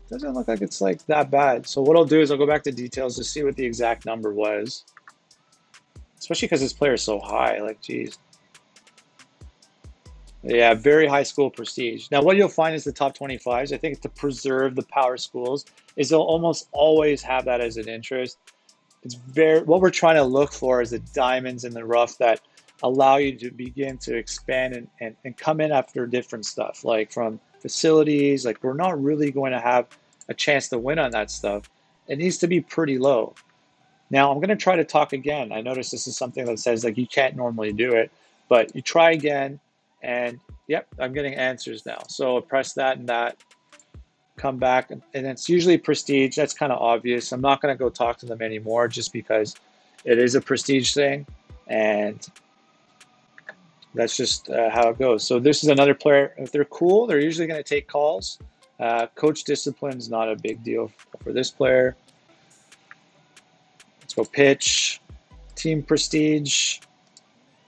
doesn't look like it's like that bad. So what I'll do is I'll go back to details to see what the exact number was. Especially because this player is so high, like, geez. Yeah, very high school prestige. Now, what you'll find is the top 25s, I think to preserve the power schools, is they'll almost always have that as an interest. It's what we're trying to look for is the diamonds in the rough that allow you to begin to expand and come in after different stuff, like from facilities. Like, we're not really going to have a chance to win on that stuff. It needs to be pretty low. Now, I'm going to try to talk again. I notice this is something that says, like, you can't normally do it, but you try again, and yep, I'm getting answers now. So press that and that. Come back, and it's usually prestige. That's kind of obvious. I'm not going to go talk to them anymore just because it is a prestige thing, and that's just how it goes. So this is another player. If they're cool, they're usually going to take calls. Coach discipline is not a big deal for this player. Let's go pitch. Team prestige.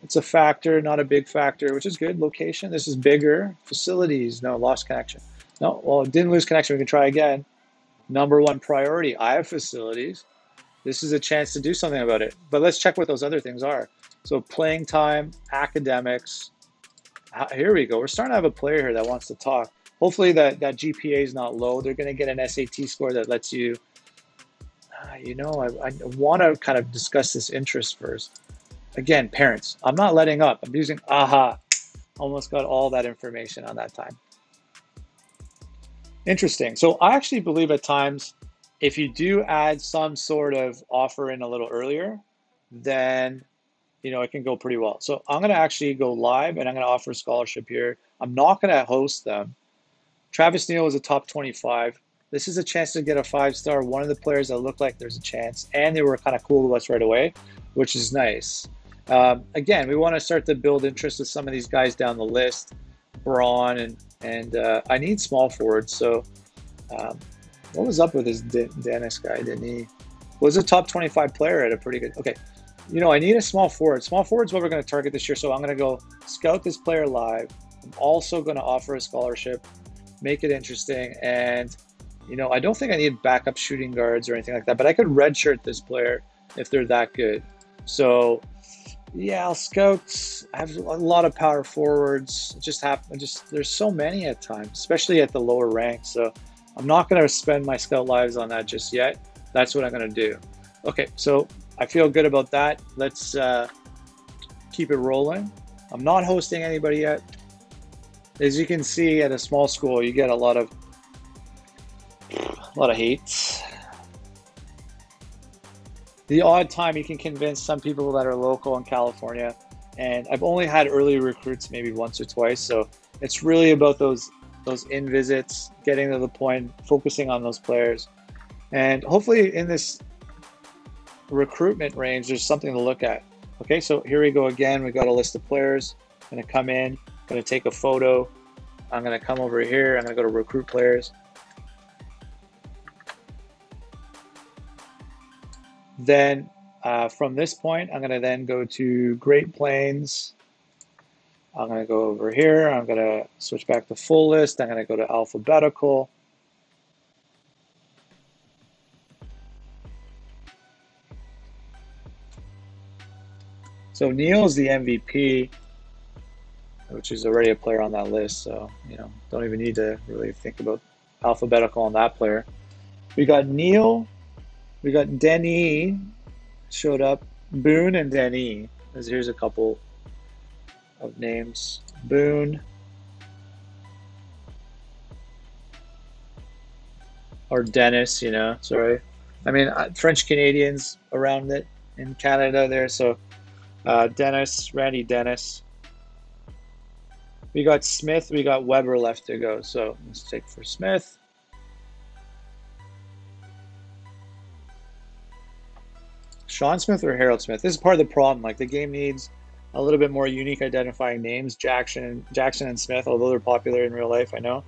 It's a factor, not a big factor, which is good. Location, this is bigger. Facilities, no, lost connection. No, well, it didn't lose connection. We can try again. Number one priority, I have facilities. This is a chance to do something about it. But let's check what those other things are. So playing time, academics. Here we go. We're starting to have a player here that wants to talk. Hopefully that GPA is not low. They're going to get an SAT score that lets you, I want to kind of discuss this interest first. Again, parents, I'm not letting up. I'm using AHA. Almost got all that information on that time. Interesting. So I actually believe at times, if you do add some sort of offer in a little earlier, then, it can go pretty well. So I'm going to actually go live and I'm going to offer a scholarship here. I'm not going to host them. Travis Neal was a top 25. This is a chance to get a 5-star, one of the players that look like there's a chance, and they were kind of cool to us right away, which is nice. Again, we want to start to build interest with some of these guys down the list. Braun and I need small forwards. So what was up with this Dennis guy? Didn't he was a top 25 player at a pretty good? Okay, I need a small forward. Small forward is what we're going to target this year. So I'm going to go scout this player live. I'm also going to offer a scholarship, make it interesting, and I don't think I need backup shooting guards or anything like that. But I could redshirt this player if they're that good. So yeah, I'll scout. I have a lot of power forwards. There's so many at times, especially at the lower ranks. So I'm not going to spend my scout lives on that just yet. That's what I'm going to do. Okay, so I feel good about that. Let's keep it rolling. I'm not hosting anybody yet. As you can see, at a small school, you get a lot of hate. The odd time you can convince some people that are local in California, and I've only had early recruits maybe once or twice, so it's really about those in visits, getting to the point, focusing on those players, and hopefully in this recruitment range there's something to look at. Okay, so here we go again. We got a list of players. I'm going to come in, going to take a photo. I'm going to come over here. I'm going to go to recruit players. Then from this point, I'm going to then go to Great Plains. I'm going to go over here. I'm going to switch back to full list. I'm going to go to alphabetical. So Neal is the MVP, which is already a player on that list. So, don't even need to really think about alphabetical on that player. We got Neil, we got Denny showed up, Boone and Denny. Here's a couple of names. Boone, or Dennis, you know, sorry. I mean, French Canadians around it in Canada there, so Dennis, Randy Dennis. We got Smith, we got Weber left to go, so let's take for Smith. Sean Smith or Harold Smith? This is part of the problem. Like, the game needs a little bit more unique identifying names. Jackson and Smith, although they're popular in real life, I know.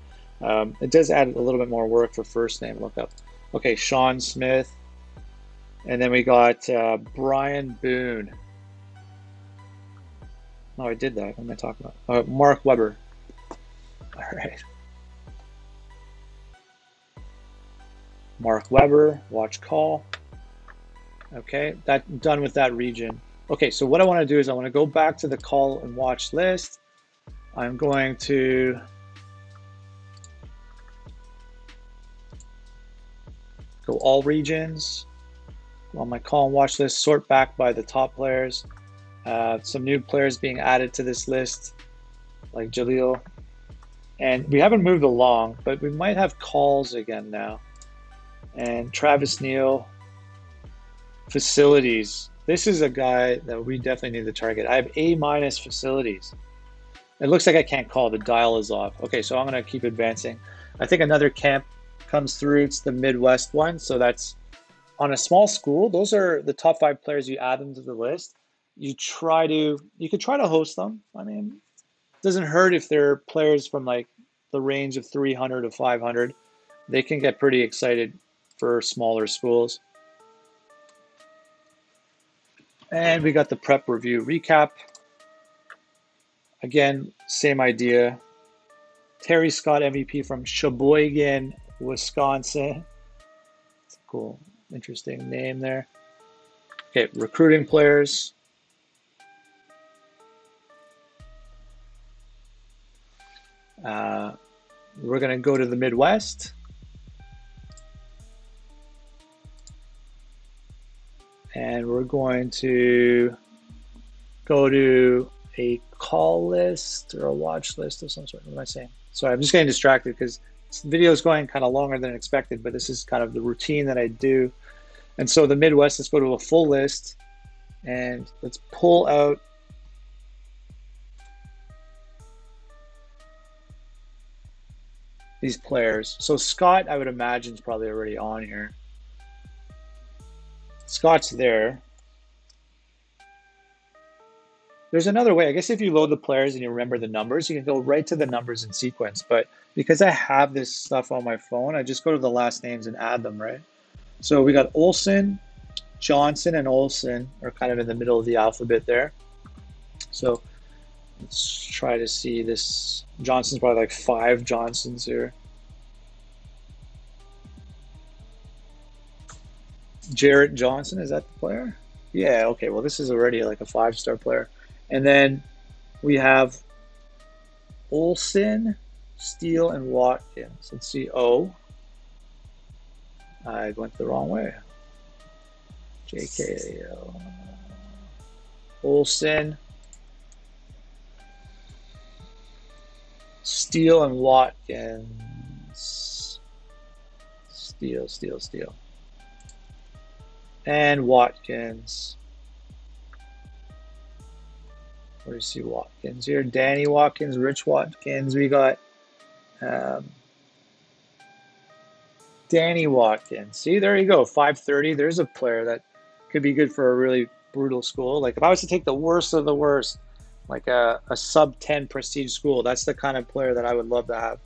It does add a little bit more work for first name lookup. Okay, Sean Smith. And then we got Brian Boone. Oh, I did that. What am I talking about? Mark Weber. All right. Mark Weber, watch call. Okay, that done with that region. Okay, so what I want to do is I want to go back to the call and watch list. I'm going to go all regions. On my call and watch list, sort back by the top players. Some new players being added to this list, like Jaleel. And we haven't moved along, but we might have calls again now. And Travis Neal, facilities. This is a guy that we definitely need to target. I have A- facilities. It looks like I can't call, the dial is off. Okay, so I'm gonna keep advancing. I think another camp comes through, it's the Midwest one. So that's on a small school. Those are the top 5 players, you add them to the list. You could try to host them. I mean, it doesn't hurt if they're players from like the range of 300 to 500. They can get pretty excited for smaller schools. And we got the prep review recap. Again, same idea. Terry Scott MVP from Sheboygan, Wisconsin. It's a cool, interesting name there. Okay, recruiting players. We're going to go to the Midwest. And we're going to go to a call list or a watch list of some sort. What am I saying? Sorry, I'm just getting distracted because this video is going kind of longer than expected, but this is kind of the routine that I do. And so the Midwest, let's go to a full list and let's pull out these players. So Scott, I would imagine, is probably already on here. Scott's there. There's another way. I guess if you load the players and you remember the numbers, you can go right to the numbers in sequence. But because I have this stuff on my phone, I just go to the last names and add them, right? So we got Olson, Johnson, and Olson are kind of in the middle of the alphabet there. So let's try to see this. Johnson's probably like 5 Johnsons here. Jarrett Johnson, is that the player? Yeah, okay, well this is already like a 5-star player. And then we have Olson, Steele, and Watkins. Let's see, I went the wrong way. JK, Olson, Steele, and Watkins. Steele. And Watkins. Where do you see Watkins here? Danny Watkins, Rich Watkins. We got Danny Watkins. See, there you go, 530. There's a player that could be good for a really brutal school. Like if I was to take the worst of the worst, like a sub 10 prestige school, that's the kind of player that I would love to have.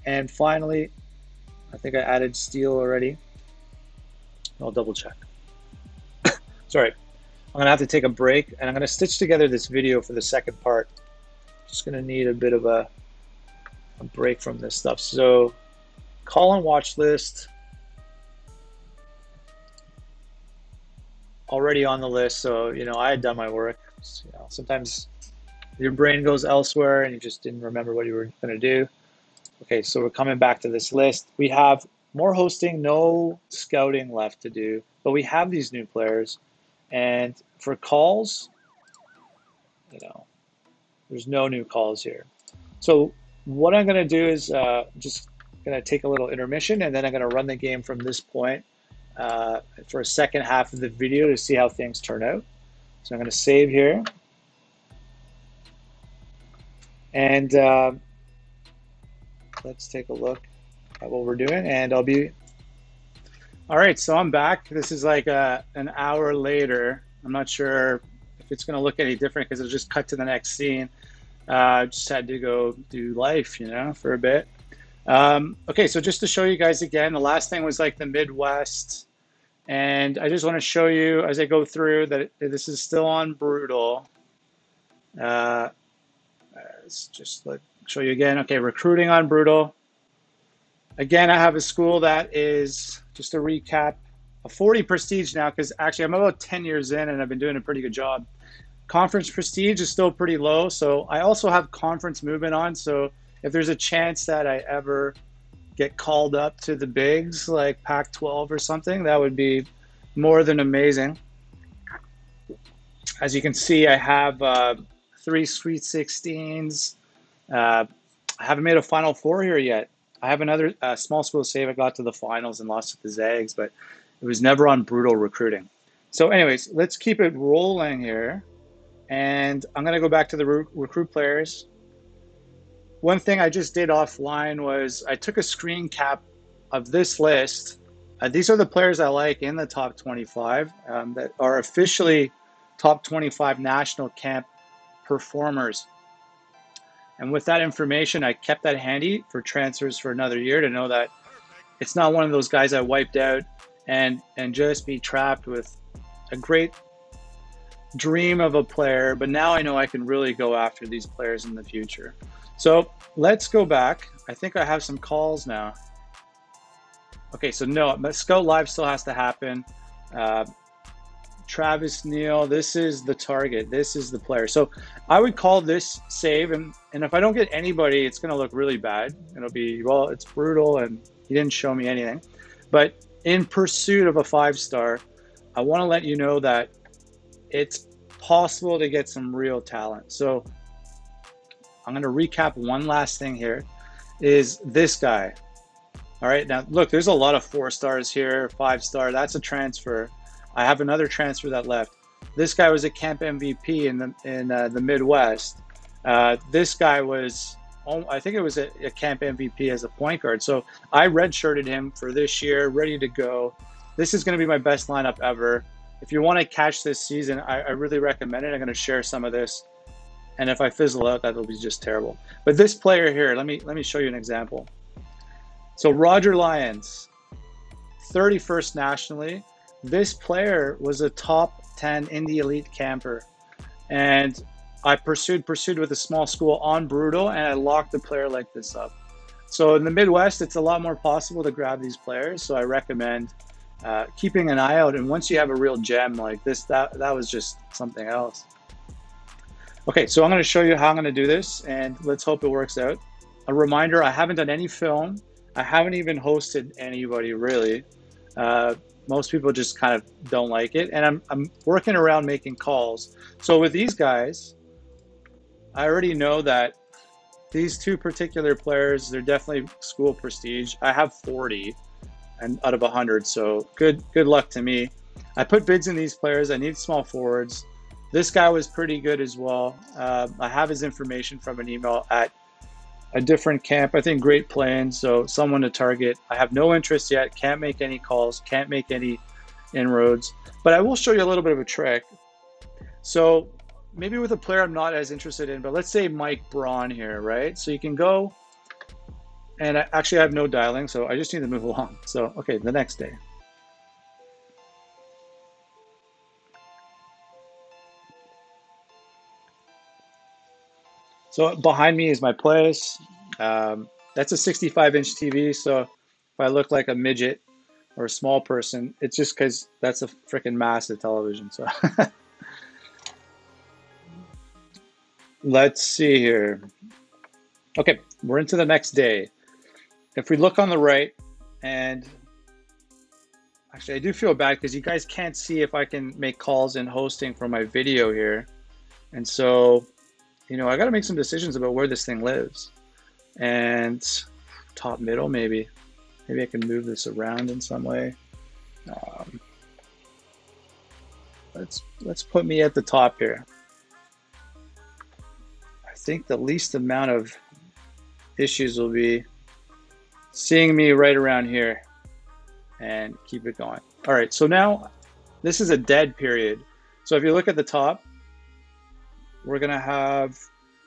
And finally, I think I added Steele already. I'll double check. Sorry, I'm gonna have to take a break and I'm gonna stitch together this video for the second part. Just gonna need a bit of a break from this stuff. So call and watch list. Already on the list, so you know I had done my work. So, you know, sometimes your brain goes elsewhere and you just didn't remember what you were gonna do. Okay, so we're coming back to this list. We have more hosting, no scouting left to do, but we have these new players. And for calls, there's no new calls here. So what I'm going to do is just going to take a little intermission, and then I'm going to run the game from this point for a second half of the video to see how things turn out. So I'm going to save here. And let's take a look at what we're doing, and I'll be... All right, so I'm back. This is like an hour later. I'm not sure if it's going to look any different because it'll just cut to the next scene. Just had to go do life, for a bit. Okay, so just to show you guys again, the last thing was like the Midwest. And I just want to show you as I go through that this is still on Brutal. Let's just show you again. Okay, recruiting on Brutal. Again, I have a school that is, just to recap, a 40 prestige now, because actually I'm about 10 years in and I've been doing a pretty good job. Conference prestige is still pretty low, so I also have conference movement on. So if there's a chance that I ever get called up to the bigs, like Pac-12 or something, that would be more than amazing. As you can see, I have 3 Sweet 16s. I haven't made a Final Four here yet. I have another small school save. I got to the finals and lost to the Zags, but it was never on Brutal recruiting. So anyways, let's keep it rolling here. And I'm going to go back to the recruit players. One thing I just did offline was I took a screen cap of this list. These are the players I like in the top 25 that are officially top 25 national camp performers. And with that information, I kept that handy for transfers for another year to know that it's not one of those guys I wiped out and just be trapped with a great dream of a player, but now I know I can really go after these players in the future. So let's go back. I think I have some calls now. Okay, so no, but Scout Live still has to happen. Travis Neal, this is the target. This is the player. So I would call this save, and if I don't get anybody, it's going to look really bad. It'll be, well, it's Brutal, and he didn't show me anything. But in pursuit of a 5-star, I want to let you know that it's possible to get some real talent. So I'm going to recap one last thing here, is this guy. All right, now look, there's a lot of 4-stars here, 5-star. That's a transfer. I have another transfer that left. This guy was a camp MVP in the Midwest. This guy was, I think it was a camp MVP as a point guard. So I redshirted him for this year, ready to go. This is going to be my best lineup ever. If you want to catch this season, I really recommend it. I'm going to share some of this. And if I fizzle out, that'll be just terrible. But this player here, let me show you an example. So Roger Lyons, 31st nationally. This player was a top 10 Indy elite camper. And I pursued with a small school on Brutal, and I locked a player like this up. So in the Midwest, it's a lot more possible to grab these players. So I recommend keeping an eye out. And once you have a real gem like this, that was just something else. Okay, so I'm going to show you how I'm going to do this, and let's hope it works out. A reminder, I haven't done any film. I haven't even hosted anybody, really. Most people just kind of don't like it, and I'm working around making calls. So with these guys, I already know that these 2 particular players, they're definitely school prestige. I have 40 and out of 100, so good luck to me. I put bids in these players. I need small forwards. This guy was pretty good as well. I have his information from an email at a different camp, I think Great Plains, so someone to target. I have no interest yet, can't make any calls, can't make any inroads, but I will show you a little bit of a trick. So maybe with a player I'm not as interested in, but let's say Mike Braun here, right? So you can go, and I actually have no dialing, so I just need to move along. So, okay, the next day. So behind me is my place. That's a 65-inch TV, so if I look like a midget or a small person, it's just because that's a freaking massive television. So let's see here. Okay, we're into the next day. if we look on the right, and actually I do feel bad because you guys can't see if I can make calls in hosting from my video here. And so, you know, I got to make some decisions about where this thing lives. And top middle, maybe I can move this around in some way. Let's put me at the top here. I think the least amount of issues will be seeing me right around here and keep it going. All right, so now this is a dead period. So if you look at the top, we're gonna have,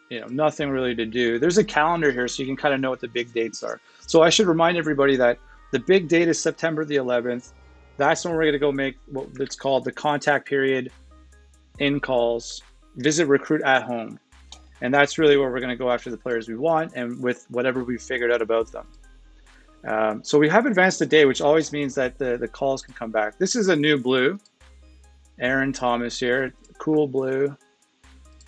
you know, nothing really to do. There's a calendar here so you can kind of know what the big dates are. So I should remind everybody that the big date is September the 11th. That's when we're gonna go make what it's called the contact period in calls, visit recruit at home. And that's really where we're gonna go after the players we want and with whatever we've figured out about them. So we have advanced a day, which always means that the calls can come back. This is a new blue, Aaron Thomas here, cool blue.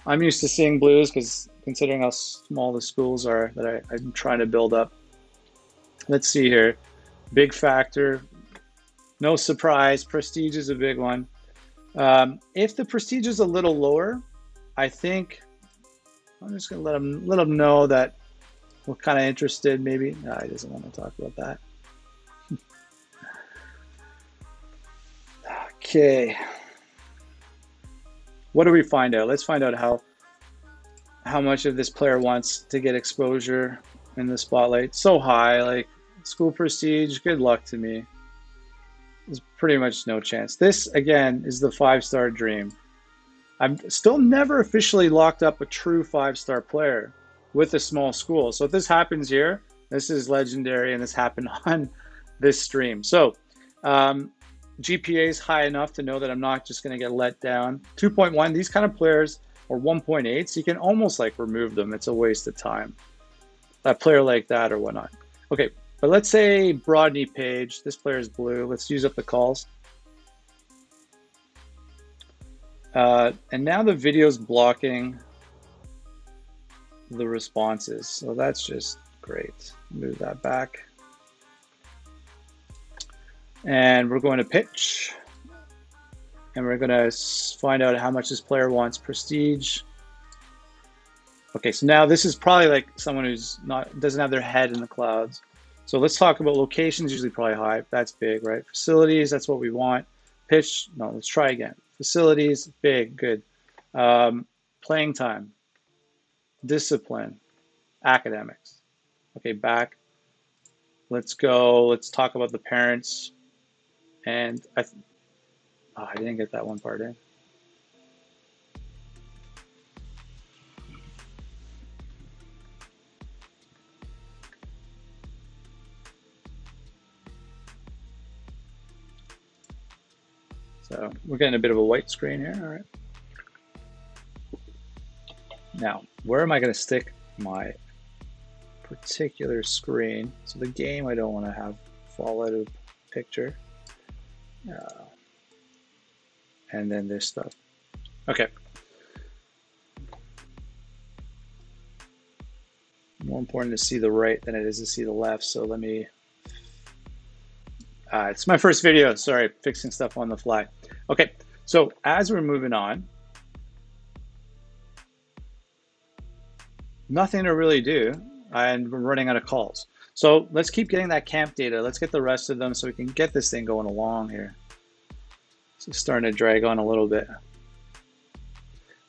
I'm used to seeing blues because considering how small the schools are that I'm trying to build up. Let's see here, big factor, no surprise, prestige is a big one. If the prestige is a little lower, I think I'm just gonna let him know that we're kind of interested, maybe. No, he doesn't want to talk about that. Okay. What do we find out? Let's find out how much of this player wants to get exposure in the spotlight. So high, like school prestige, good luck to me. There's pretty much no chance. This, again, is the 5-star dream. I'm still never officially locked up a true 5-star player with a small school. So if this happens here, this is legendary, and this happened on this stream. So GPA is high enough to know that I'm not just going to get let down. 2.1, these kind of players, or 1.8, so you can almost like remove them. It's a waste of time. A player like that or whatnot. Okay, but let's say Brodney Page. This player is blue. Let's use up the calls. And now the video's blocking the responses. So that's just great. Move that back. And we're going to pitch. And we're going to find out how much this player wants prestige. Okay, so now this is probably like someone who's doesn't have their head in the clouds. So let's talk about locations, usually probably high. That's big, right? Facilities, that's what we want. Pitch, no, let's try again. Facilities, big, good. Playing time. Discipline, academics. Okay, back. Let's go. Let's talk about the parents. And I didn't get that one part in. So we're getting a bit of a white screen here. All right. Now, where am I going to stick my particular screen? So the game I don't want to have fall out of the picture. And then this stuff. Okay. More important to see the right than it is to see the left. So let me, it's my first video. Sorry, fixing stuff on the fly. Okay, so as we're moving on, nothing to really do, and we're running out of calls. So let's keep getting that camp data. Let's get the rest of them so we can get this thing going along here. It's starting to drag on a little bit.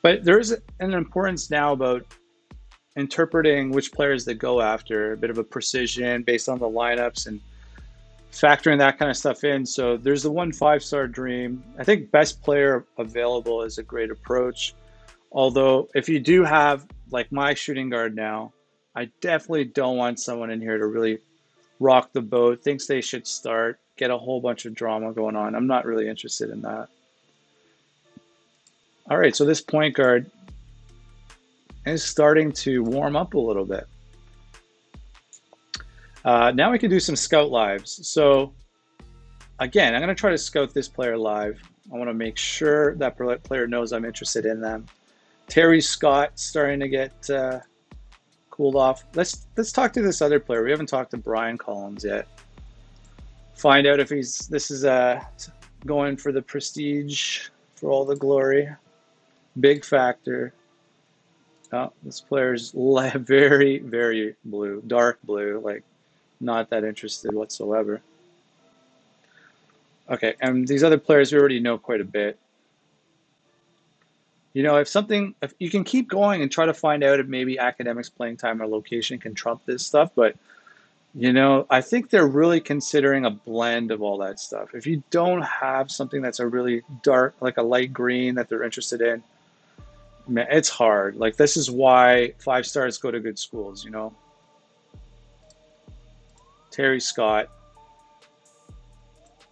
But there is an importance now about interpreting which players that go after, a bit of a precision based on the lineups and factoring that kind of stuff in. So there's the 1 5-star dream. I think best player available is a great approach. Although if you do have, like my shooting guard now, I definitely don't want someone in here to really rock the boat, thinks they should start, get a whole bunch of drama going on. I'm not really interested in that. All right, so this point guard is starting to warm up a little bit. Now we can do some scout lives. So again, I'm going to try to scout this player live. I want to make sure that player knows I'm interested in them. Terry Scott starting to get cooled off. Let's talk to this other player. We haven't talked to Brian Collins yet. Find out if this is going for the prestige, for all the glory. Big factor. Oh, this player's very, very blue, dark blue, like not that interested whatsoever. Okay, and these other players we already know quite a bit. You know, if you can keep going and try to find out if maybe academics, playing time, or location can trump this stuff, but you know, I think they're really considering a blend of all that stuff. If you don't have something that's a really dark, like a light green that they're interested in, man, it's hard. Like, this is why 5 stars go to good schools, you know. Terry Scott.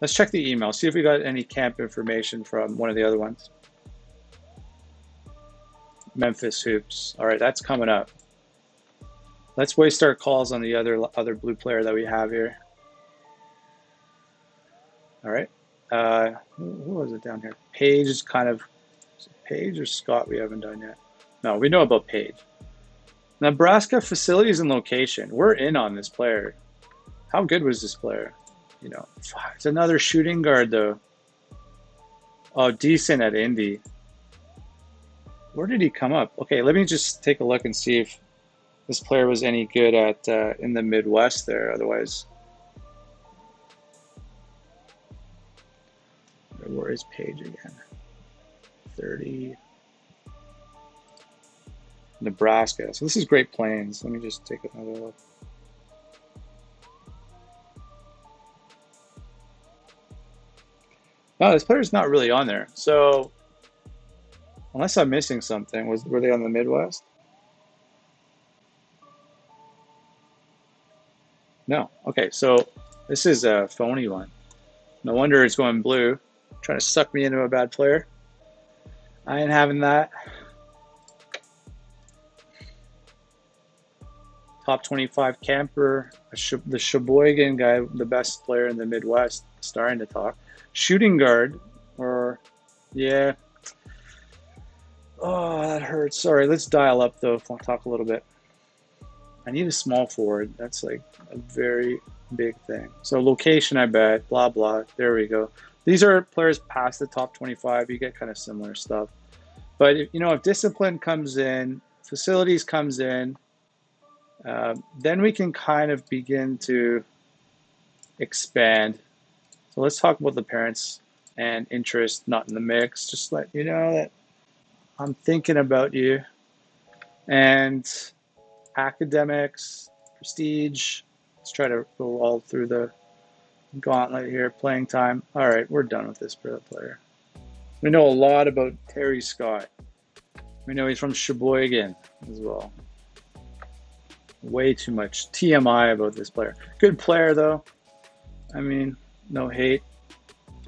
Let's check the email, see if we got any camp information from one of the other ones. Memphis Hoops. All right, that's coming up. Let's waste our calls on the other blue player that we have here. All right. Who was it down here? Page is kind of... Page or Scott we haven't done yet. No, we know about Page. Nebraska facilities and location. We're in on this player. How good was this player? You know, it's another shooting guard though. Oh, decent at Indy. Where did he come up? Okay, let me just take a look and see if this player was any good at in the Midwest there. Otherwise, where is Page again? 30. Nebraska. So this is Great Plains. Let me just take another look. No, this player's not really on there. So unless I'm missing something, were they on the Midwest? No. Okay, so this is a phony one. No wonder it's going blue. Trying to suck me into a bad player. I ain't having that. Top 25 camper, the Sheboygan guy, the best player in the Midwest, starting to talk. Shooting guard, or yeah. Oh, that hurts. Sorry, let's dial up though. I'll talk a little bit. I need a small forward. That's like a very big thing. So location, I bet. Blah blah. There we go. These are players past the top 25. You get kind of similar stuff. But you know, if discipline comes in, facilities comes in, then we can kind of begin to expand. So let's talk about the parents and interest not in the mix. Just let you know that I'm thinking about you. And academics, prestige. Let's try to go all through the gauntlet here. Playing time. All right, we're done with this player. We know a lot about Terry Scott. We know he's from Sheboygan as well. Way too much TMI about this player. Good player though. I mean, no hate.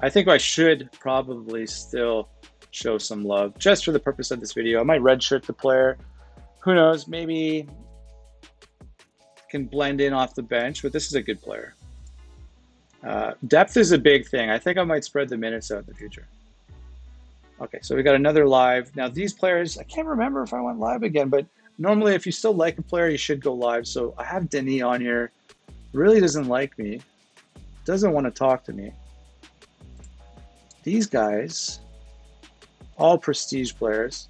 I think I should probably still show some love just for the purpose of this video. I might redshirt the player. Who knows? Maybe can blend in off the bench, but this is a good player. Depth is a big thing. I think I might spread the minutes out in the future. Okay, so we got another live. Now these players, I can't remember if I went live again, but normally if you still like a player, you should go live. So I have Denis on here. Really doesn't like me. Doesn't want to talk to me. These guys, all prestige players.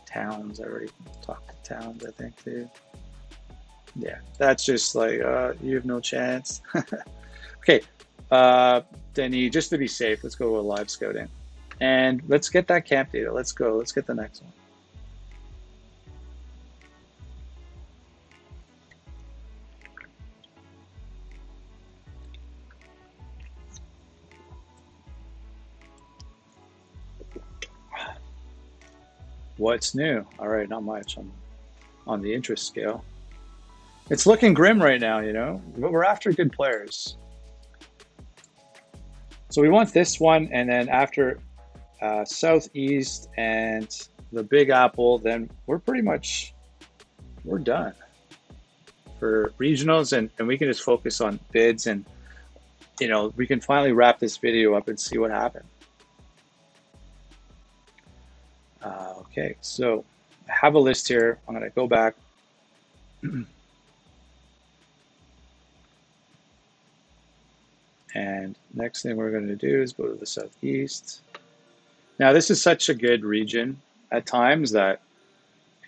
Towns, I already talked to Towns, I think, too. Yeah, that's just like, you have no chance. Okay, Denis, just to be safe, let's go with live scouting. And let's get that camp data. Let's go. Let's get the next one. What's new? All right, not much on the interest scale. It's looking grim right now, you know, but we're after good players. So we want this one, and then after Southeast and the Big Apple, then we're done for regionals, and we can just focus on bids, and you know, we can finally wrap this video up and see what happened. Okay, so have a list here. I'm going to go back. And next thing we're going to do is go to the Southeast. Now, this is such a good region at times that,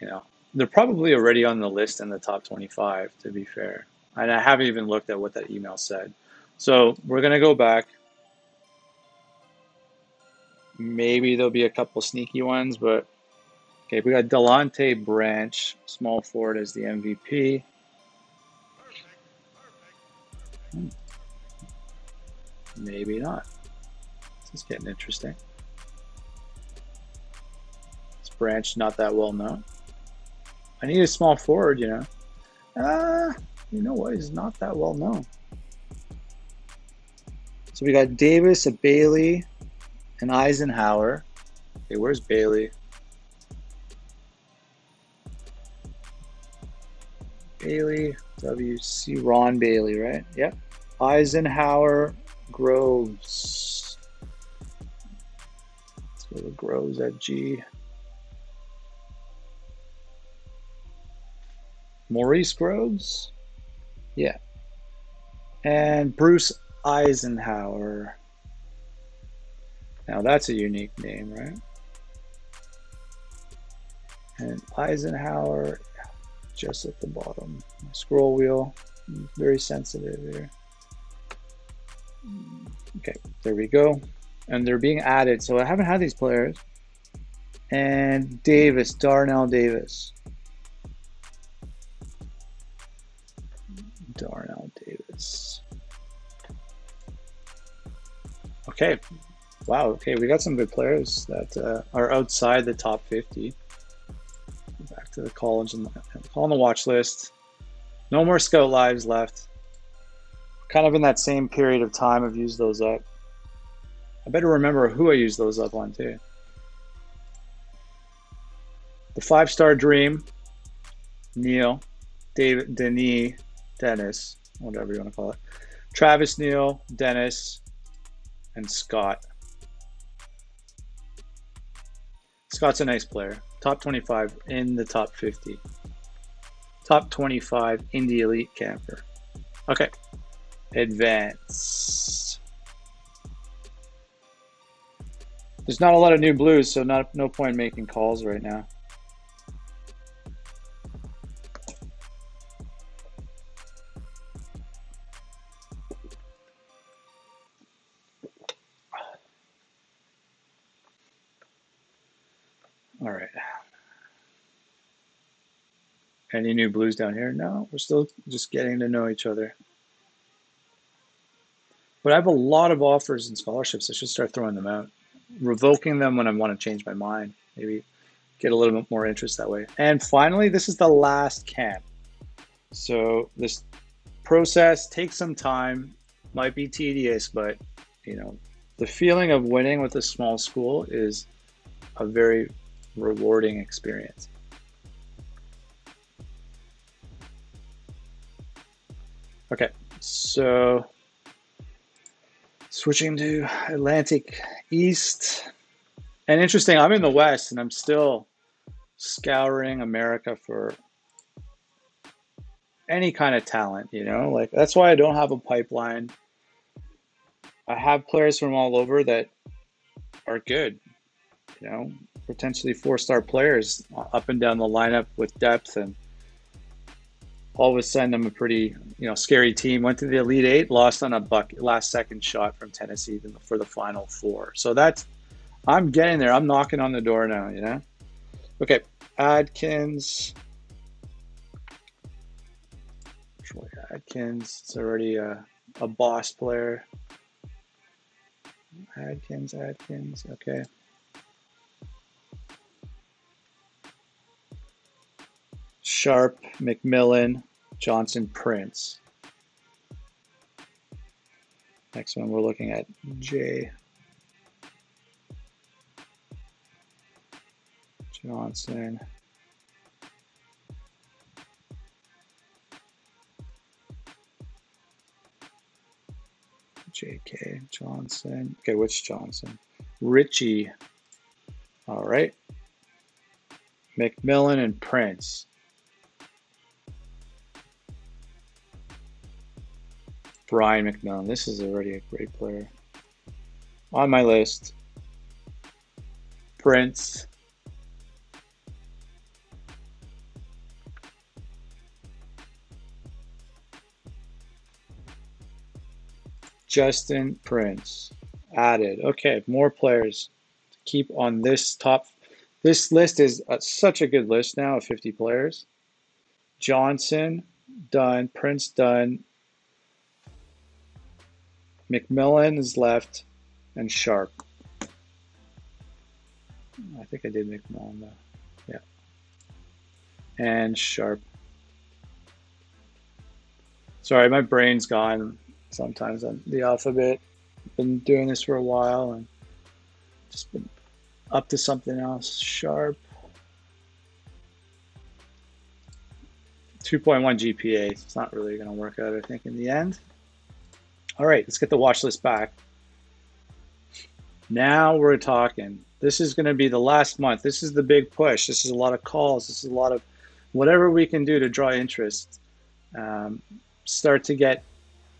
you know, they're probably already on the list in the top 25, to be fair. And I haven't even looked at what that email said. So we're going to go back. Maybe there'll be a couple sneaky ones, but okay, we got Delonte Branch, small forward, as the MVP. Maybe not. This is getting interesting. This Branch not that well known. I need a small forward, you know. You know what? He's not that well known. So we got Davis, a Bailey, and Eisenhower. Okay, where's Bailey? Bailey, WC, Ron Bailey, right? Yep. Eisenhower, Groves. Let's go to Groves at G. Maurice Groves? Yeah. And Bruce Eisenhower. Now that's a unique name, right? And Eisenhower, just at the bottom. Scroll wheel, very sensitive here. Okay, there we go. And they're being added, so I haven't had these players. And Davis, Darnell Davis. Darnell Davis. Okay, wow, okay, we got some good players that are outside the top 50. Back to the college and on the watch list. No more scout lives left. Kind of in that same period of time I've used those up. I better remember who I used those up on too. The 5-star dream, Neil, David, Denis, Dennis, whatever you want to call it. Travis, Neil, Dennis, and Scott. Scott's a nice player. Top 25 in the top 50. Top 25 Indy Elite camper. Okay. Advanced. There's not a lot of new blues, so no point making calls right now. All right. Any new blues down here? No, we're still just getting to know each other. But I have a lot of offers and scholarships. I should start throwing them out. Revoking them when I want to change my mind. Maybe get a little bit more interest that way. And finally, this is the last camp. So this process takes some time, might be tedious, but you know, the feeling of winning with a small school is a very rewarding experience. Okay, so switching to Atlantic East. And interesting, I'm in the West and I'm still scouring America for any kind of talent, you know, like that's why I don't have a pipeline. I have players from all over that are good, you know, potentially 4-star players up and down the lineup with depth, and all of a sudden I'm a pretty, you know, scary team. Went to the Elite Eight, lost on a last second shot from Tennessee for the Final Four. So that's, I'm getting there. I'm knocking on the door now, you know. Okay, Adkins. Troy Adkins. It's already a boss player. Adkins. Okay. Sharp, McMillan, Johnson, Prince. Next one, we're looking at J. Johnson. JK, Johnson. Okay, which Johnson? Richie. All right. McMillan and Prince. Brian McMillan. This is already a great player. On my list. Prince. Justin Prince. Added. Okay, more players to keep on this top. This list is such a good list now of 50 players. Johnson, done. Prince, done. McMillan is left, and Sharp. I think I did McMillan though. Yeah. And Sharp. Sorry, my brain's gone sometimes on the alphabet. I've been doing this for a while and just been up to something else. Sharp. 2.1 GPA. It's not really going to work out, I think, in the end. All right, let's get the watch list back. Now we're talking. This is going to be the last month. This is the big push. This is a lot of calls. This is a lot of whatever we can do to draw interest. Start to get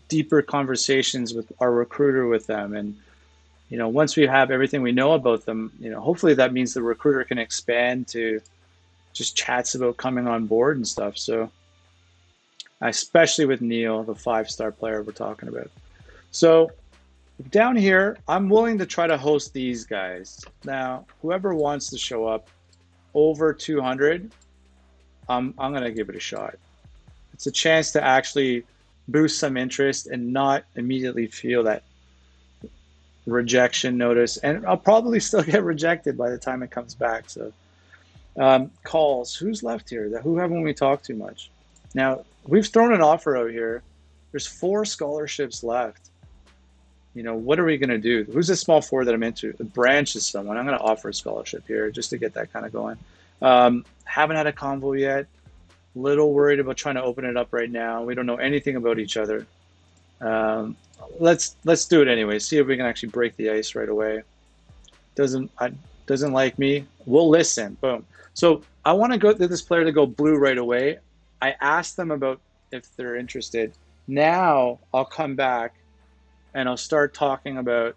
deeper conversations with our recruiter with them. And, you know, once we have everything we know about them, you know, hopefully that means the recruiter can expand to just chats about coming on board and stuff. So especially with Neil, the 5-star player we're talking about. So down here, I'm willing to try to host these guys. Now, whoever wants to show up over 200, I'm going to give it a shot. It's a chance to actually boost some interest and not immediately feel that rejection notice. And I'll probably still get rejected by the time it comes back. So calls, who's left here? Who haven't we talked too much? Now, we've thrown an offer out here. There's 4 scholarships left. You know, what are we going to do? Who's the small forward that I'm into? The branch is someone. I'm going to offer a scholarship here just to get that kind of going. Haven't had a convo yet. Little worried about trying to open it up right now. We don't know anything about each other. Let's do it anyway. See if we can actually break the ice right away. Doesn't like me. We'll listen. Boom. So I want to get this player to go blue right away. I asked them about if they're interested. Now I'll come back and I'll start talking about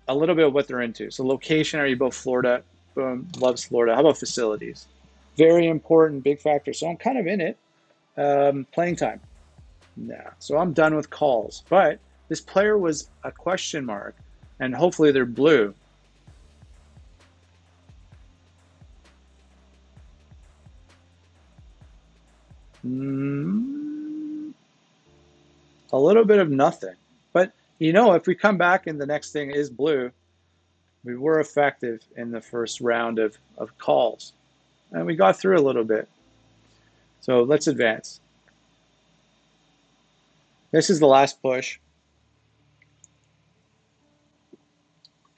a little bit of what they're into. So location, are you both Florida? Boom, loves Florida. How about facilities? Very important, big factor. So I'm kind of in it. Playing time. Nah. So I'm done with calls. But this player was a question mark, and hopefully they're blue. A little bit of nothing. But, you know, if we come back and the next thing is blue, we were effective in the first round of calls. And we got through a little bit. So let's advance. This is the last push.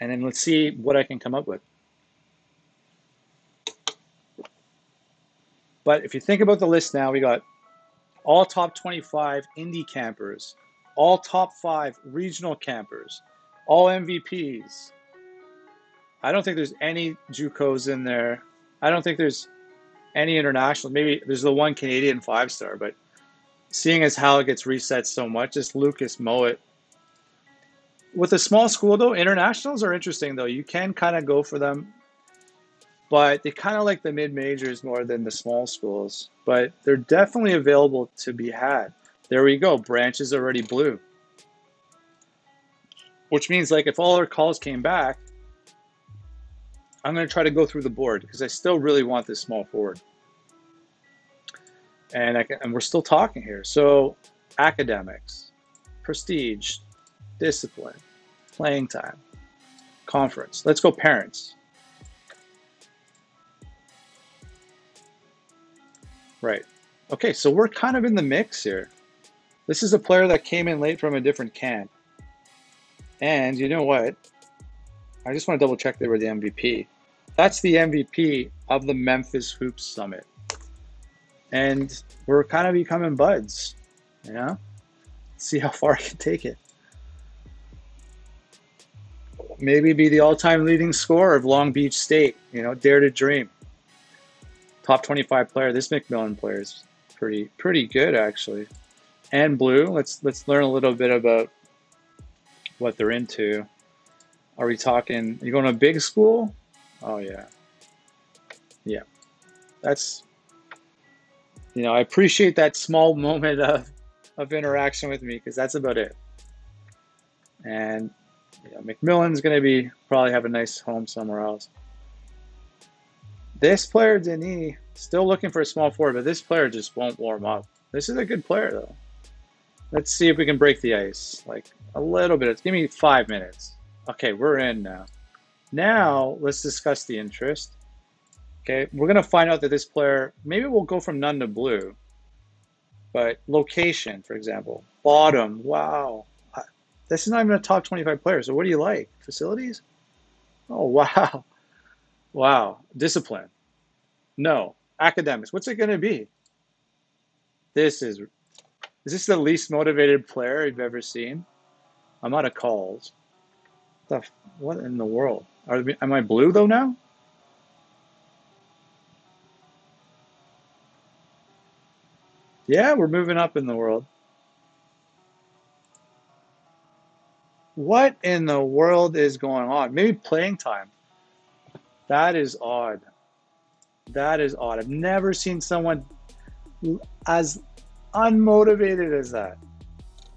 And then let's see what I can come up with. But if you think about the list now, we got all top 25 Indy campers, all top 5 regional campers, all MVPs. I don't think there's any JUCOs in there. I don't think there's any international. Maybe there's the one Canadian 5-star, but seeing as how it gets reset so much, just Lucas Mowat. With a small school, though, internationals are interesting, though. You can kind of go for them, but they kind of like the mid-majors more than the small schools. But they're definitely available to be had. There we go. Branch is already blue. Which means, like, if all our calls came back, I'm going to try to go through the board because I still really want this small forward. And we're still talking here. So academics, prestige, discipline, playing time, conference. Let's go parents. Right. Okay, so we're kind of in the mix here. This is a player that came in late from a different camp. And you know what? I just want to double check they were the MVP. That's the MVP of the Memphis Hoops Summit. And we're kind of becoming buds, you know? See how far I can take it. Maybe be the all-time leading scorer of Long Beach State, you know, dare to dream. Top 25 player. This McMillan player is pretty good actually. And blue. Let's learn a little bit about what they're into. Are we talking? You going to a big school? Oh yeah, yeah. That's, you know, I appreciate that small moment of interaction with me, because that's about it. And you know, McMillan's going to be probably have a nice home somewhere else. This player, Denis, still looking for a small forward, but this player just won't warm up. This is a good player, though. Let's see if we can break the ice. Like, a little bit. Give me 5 minutes. Okay, we're in now. Now, let's discuss the interest. Okay, we're going to find out that this player, maybe we'll go from none to blue. But location, for example. Bottom, wow. This is not even a top 25 player. So what do you like? Facilities? Oh, wow. Wow. Discipline. No. Academics. What's it going to be? Is this the least motivated player you've ever seen? I'm out of calls. What in the world? Am I blue though now? Yeah, we're moving up in the world. What in the world is going on? Maybe playing time. That is odd. That is odd. I've never seen someone as unmotivated as that.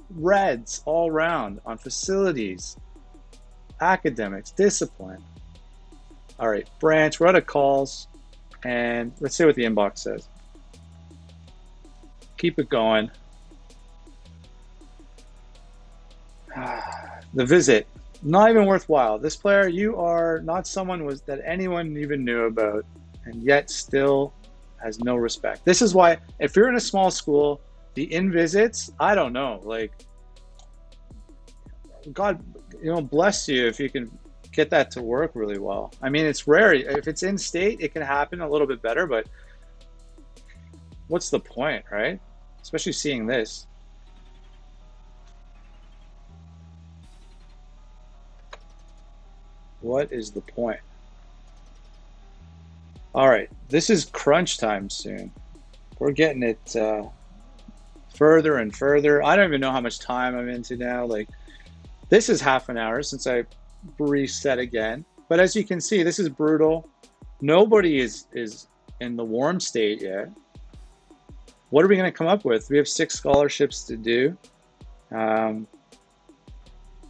Reds all around on facilities, academics, discipline. All right, Branch, we're out of calls, and let's see what the inbox says. Keep it going. The visit, not even worthwhile. This player, you are not someone that anyone even knew about, and yet still has no respect. This is why, if you're in a small school, the in-visits, I don't know, like, God, you know, bless you if you can get that to work really well. I mean, it's rare. If it's in-state, it can happen a little bit better, but what's the point, right? Especially seeing this. What is the point? All right, this is crunch time soon. We're getting it further and further. I don't even know how much time I'm into now. Like, this is half an hour since I reset again. But as you can see, this is brutal. Nobody is in the warm state yet. What are we going to come up with? We have 6 scholarships to do.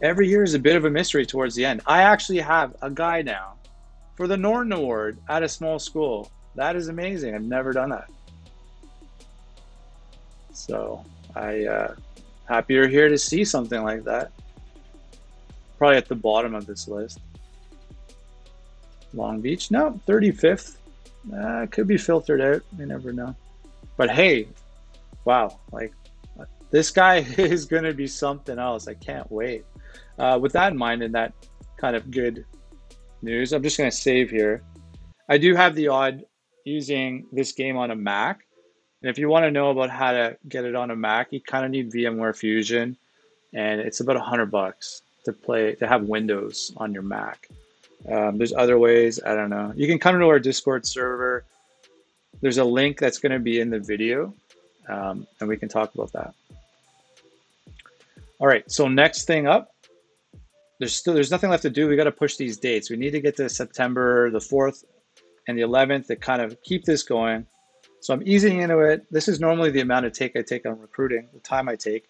Every year is a bit of a mystery towards the end. I actually have a guy now for the Norton Award at a small school. That is amazing. I've never done that. So happy you're here to see something like that. Probably at the bottom of this list. Long Beach, no, 35th. Could be filtered out. You never know. But hey, wow, like this guy is going to be something else. I can't wait. With that in mind and that kind of good news, I'm just going to save here. I do have the odd using this game on a Mac. And if you want to know about how to get it on a Mac, you kind of need VMware Fusion. And it's about $100 to have Windows on your Mac. There's other ways. I don't know. You can come to our Discord server. There's a link that's going to be in the video, and we can talk about that. All right. So next thing up, there's nothing left to do. We got to push these dates. We need to get to September the 4th and the 11th to kind of keep this going. So I'm easing into it. This is normally the amount of I take on recruiting, the time I take,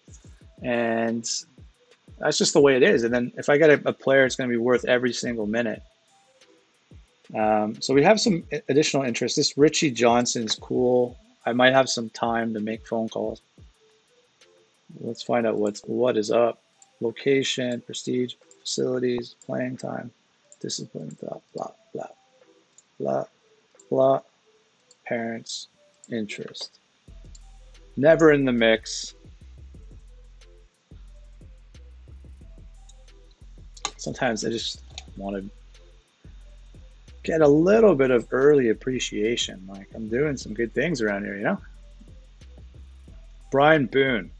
and that's just the way it is. And then if I get a player, it's going to be worth every single minute. So we have some additional interest. This Richie Johnson is cool. I might have some time to make phone calls. Let's find out what is up. Location, prestige, facilities, playing time, discipline, blah, blah, blah, blah, blah, parents, interest. Never in the mix. Sometimes I just want to get a little bit of early appreciation. Like, I'm doing some good things around here, you know? Brian Boone.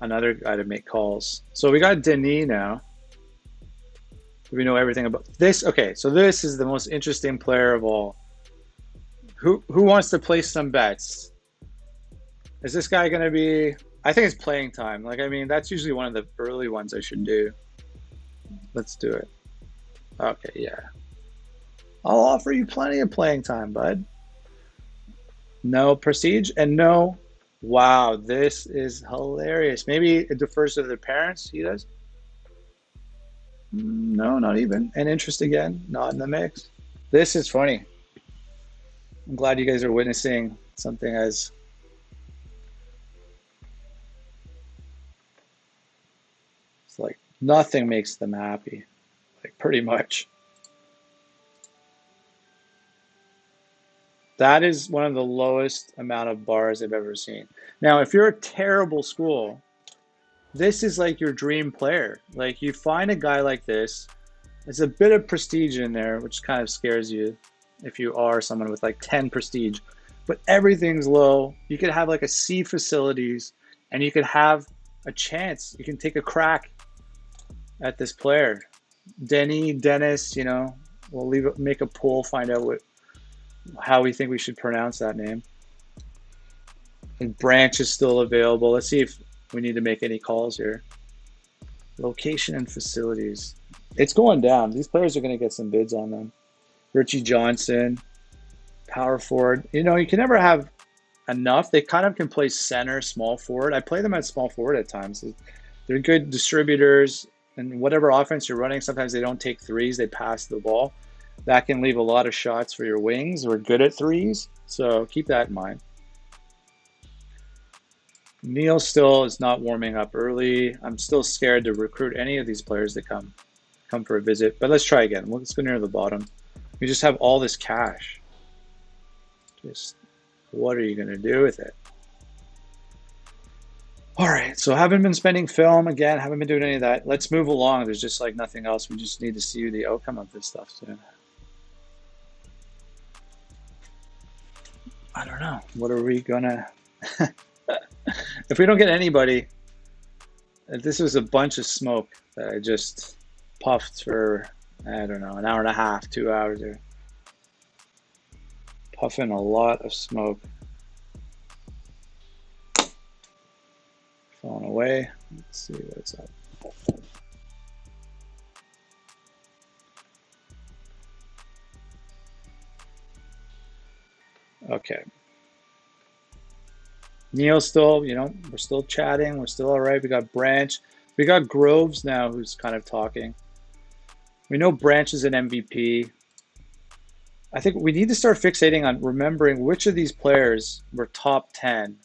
Another guy to make calls. So we got Denis now. We know everything about this. Okay, so this is the most interesting player of all. Who wants to place some bets? Is this guy going to be? I think it's playing time. Like, I mean, that's usually one of the early ones I should do. Let's do it. Okay, yeah. I'll offer you plenty of playing time, bud. No prestige and no. Wow, this is hilarious. Maybe it defers to their parents. He does. No, not even. And interest again, not in the mix. This is funny. I'm glad you guys are witnessing something as it's like nothing makes them happy. Like pretty much. That is one of the lowest amount of bars I've ever seen. Now, if you're a terrible school, this is like your dream player. Like you find a guy like this, there's a bit of prestige in there, which kind of scares you if you are someone with like 10 prestige, but everything's low. You could have like a C facilities and you could have a chance. You can take a crack at this player. Dennis, you know, we'll leave it, make a poll, find out how we think we should pronounce that name. And Branch is still available. Let's see if we need to make any calls here. Location and facilities. It's going down. These players are going to get some bids on them. Richie Johnson, power forward. You know, you can never have enough. They kind of can play center, small forward. I play them at small forward at times. They're good distributors, and whatever offense you're running, sometimes they don't take threes. They pass the ball. That can leave a lot of shots for your wings. We're good at threes, so keep that in mind. Neil still is not warming up early. I'm still scared to recruit any of these players that come for a visit, but let's try again. Let's go near the bottom. We just have all this cash. Just what are you going to do with it? All right, so haven't been spending film again. Haven't been doing any of that. Let's move along. There's just like nothing else. We just need to see the outcome of this stuff soon. I don't know. What are we gonna? If we don't get anybody, this was a bunch of smoke that I just puffed for, I don't know, an hour and a half, 2 hours here. Puffing a lot of smoke. Falling away. Let's see what's up. Okay. Neil still, you know, we're still chatting. We're still all right. We got Branch. We got Groves now who's kind of talking. We know Branch is an MVP. I think we need to start fixating on remembering which of these players were top 10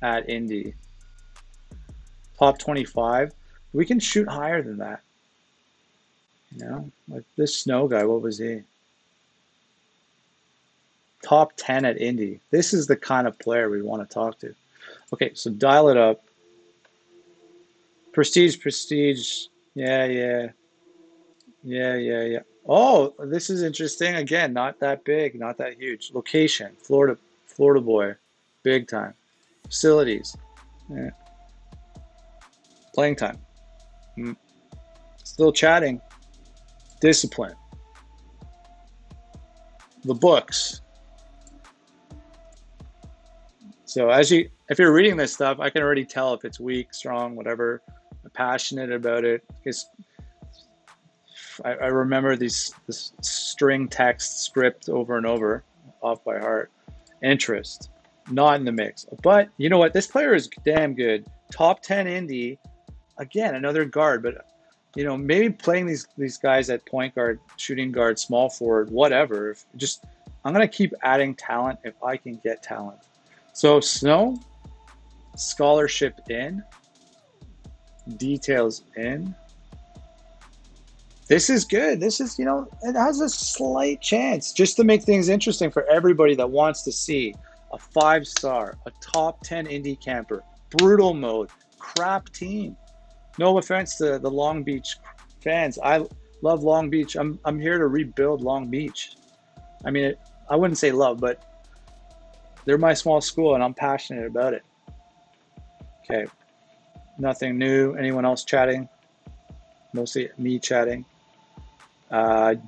at Indy. Top 25. We can shoot higher than that. You know, like this Snow guy, what was he? Top 10 at Indy. This is the kind of player we want to talk to. Okay, so dial it up. Prestige. Yeah. Oh, this is interesting. Again, not that big, not that huge. Location, Florida boy, big time. Facilities, yeah. Playing time. Still chatting. Discipline. The books. So if you're reading this stuff, I can already tell if it's weak, strong, whatever. I'm passionate about it. I remember this string text script over and over, off by heart. Interest, not in the mix. But you know what? This player is damn good. Top 10 Indy. Again, another guard, but you know, maybe playing these guys at point guard, shooting guard, small forward, whatever. I'm gonna keep adding talent if I can get talent. So Snow, scholarship in, details in. This is good. This is, you know, it has a slight chance just to make things interesting for everybody that wants to see a 5-star, a top 10 Indy camper, brutal mode, crap team. No offense to the Long Beach fans. I love Long Beach. I'm here to rebuild Long Beach. I mean, I wouldn't say love, but they're my small school and I'm passionate about it. Okay, nothing new. Anyone else chatting? Mostly me chatting.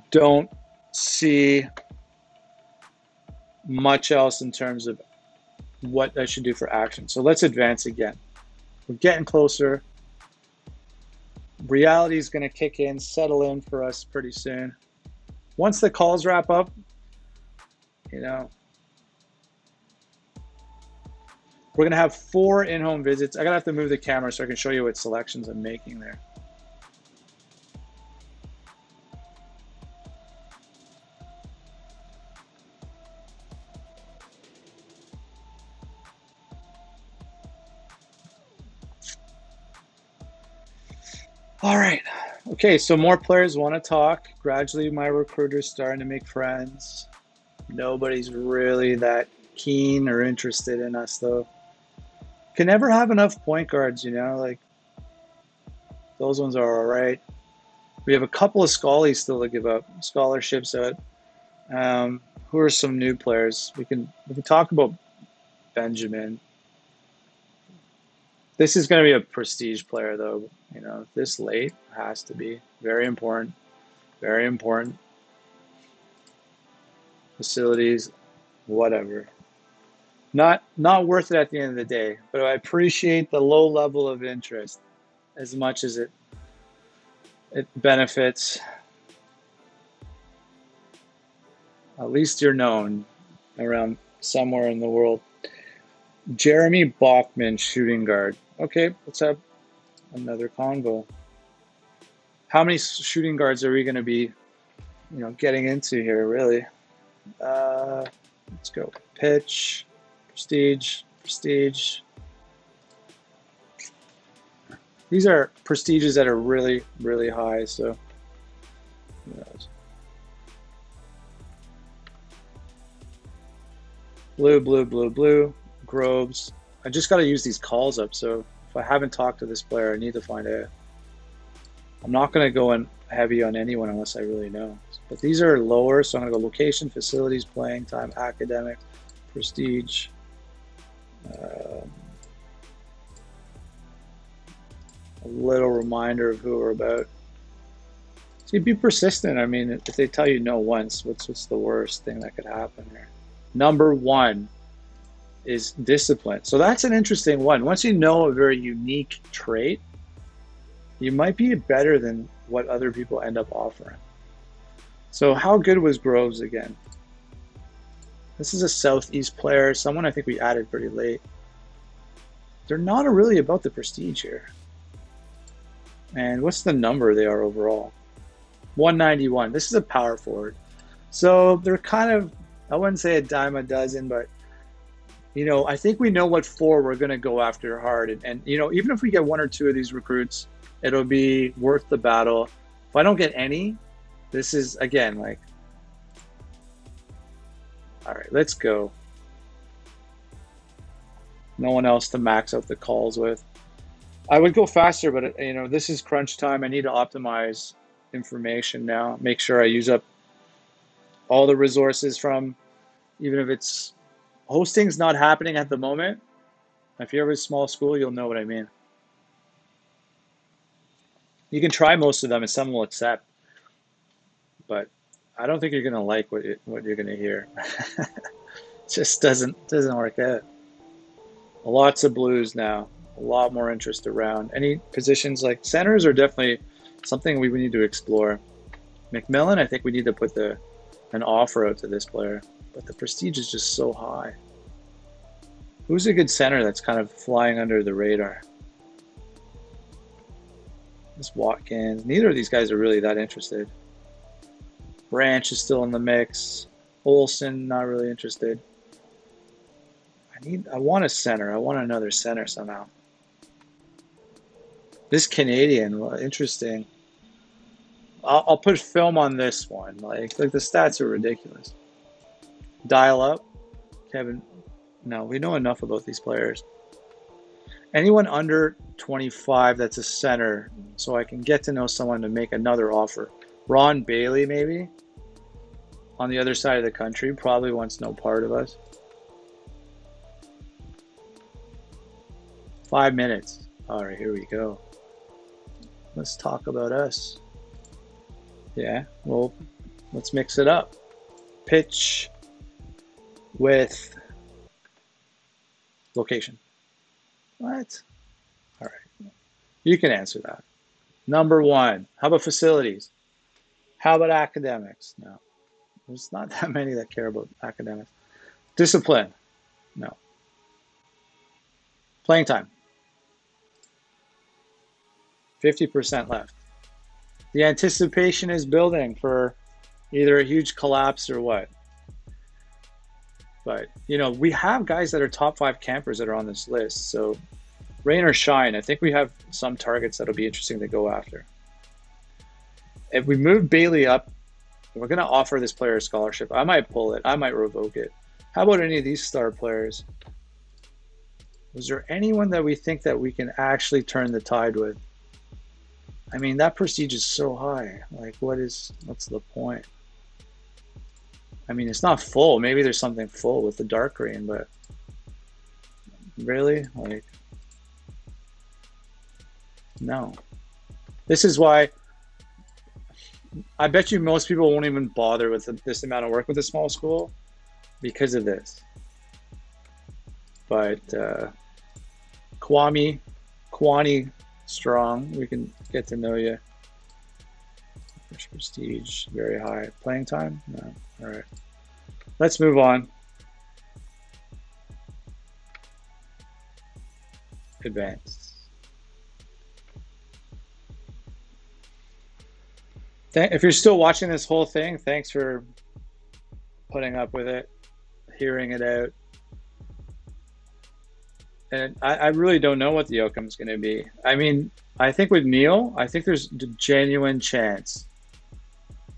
Don't see much else in terms of what I should do for action. So let's advance again. We're getting closer. Reality is going to kick in, settle in for us pretty soon. Once the calls wrap up, you know, we're going to have 4 in-home visits. I'm going to have to move the camera so I can show you what selections I'm making there. All right. Okay, so more players want to talk. Gradually, my recruiter's starting to make friends. Nobody's really that keen or interested in us, though. Can never have enough point guards, you know, like those ones are all right. We have a couple of Scullies still to give up, scholarships out. Who are some new players? We can talk about Benjamin. This is going to be a prestige player, though. You know, this late has to be very important. Very important. Facilities, whatever. Not worth it at the end of the day, but I appreciate the low level of interest as much as it benefits. At least you're known around somewhere in the world. Jeremy Bachman, shooting guard. Okay, let's have another convo. How many shooting guards are we going to be, you know, getting into here, really? Let's go. Pitch, prestige, prestige. These are prestiges that are really, really high, so who knows? Blue, blue, blue, blue. Groves. I just got to use these calls up, so if I haven't talked to this player, I need to find out. I'm not going to go in heavy on anyone unless I really know. But these are lower, so I'm going to go location, facilities, playing time, academic, prestige. A little reminder of who we're about. So be persistent. I mean, if they tell you no once, what's the worst thing that could happen here? Number 1 is discipline. So that's an interesting one. Once you know a very unique trait, you might be better than what other people end up offering. So how good was Groves again? This is a Southeast player, someone I think we added pretty late. They're not really about the prestige here. And what's the number they are overall? 191. This is a power forward. So they're kind of, I wouldn't say a dime a dozen, but you know, I think we know what 4 we're going to go after hard. And, you know, even if we get 1 or 2 of these recruits, it'll be worth the battle. If I don't get any, this is, again, like, all right, let's go. No one else to max out the calls with. I would go faster, but, you know, this is crunch time. I need to optimize information now. Make sure I use up all the resources from, even if it's, hosting's not happening at the moment. If you're a small school, you'll know what I mean. You can try most of them and some will accept, but I don't think you're going to like what you're going to hear. It just doesn't work out. Lots of blues now, a lot more interest around. Any positions like centers are definitely something we need to explore. McMillan, I think we need to put an offer out to this player. But the prestige is just so high. Who's a good center that's kind of flying under the radar? This Watkins. Neither of these guys are really that interested. Branch is still in the mix. Olsen, not really interested. I want a center. I want another center somehow. This Canadian, well, interesting. I'll put film on this one. Like the stats are ridiculous. Dial up. Kevin. No, we know enough about these players. Anyone under 25 that's a center, so I can get to know someone to make another offer. Ron Bailey, maybe? On the other side of the country, probably wants no part of us. 5 minutes. All right, here we go. Let's talk about us. Yeah, well, let's mix it up. Pitch. with location. What? All right. You can answer that. Number one. How about facilities? How about academics? No. There's not that many that care about academics. Discipline? No. Playing time? 50% left. The anticipation is building for either a huge collapse or what. But, you know, we have guys that are top 5 campers that are on this list. So rain or shine, I think we have some targets that'll be interesting to go after. If we move Bailey up, we're going to offer this player a scholarship. I might pull it. I might revoke it. How about any of these star players? Is there anyone that we think that we can actually turn the tide with? I mean, that prestige is so high. Like, what's the point? I mean, it's not full. Maybe there's something full with the dark green, but really? Like, no. This is why I bet you most people won't even bother with this amount of work with a small school because of this. But Kwani Strong, we can get to know you. Prestige, very high. Playing time? No. All right. Let's move on. Advance. If you're still watching this whole thing, thanks for putting up with it, hearing it out. And I really don't know what the outcome is going to be. I mean, I think with Neil, I think there's a genuine chance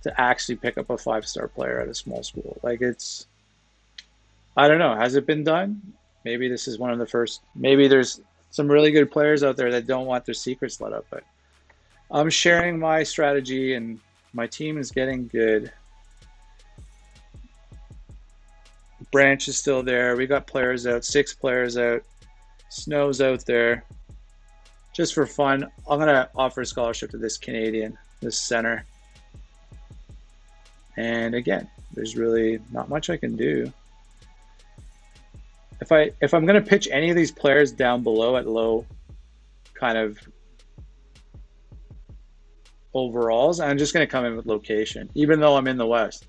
to actually pick up a 5-star player at a small school. Like, it's, I don't know, has it been done? Maybe this is one of the first. Maybe there's some really good players out there that don't want their secrets let up, but I'm sharing my strategy and my team is getting good. Branch is still there. We got players out, 6 players out. Snow's out there. Just for fun, I'm going to offer a scholarship to this Canadian, this center. And again, there's really not much I can do. If I'm going to pitch any of these players down below at low kind of overalls, I'm just going to come in with location, even though I'm in the West.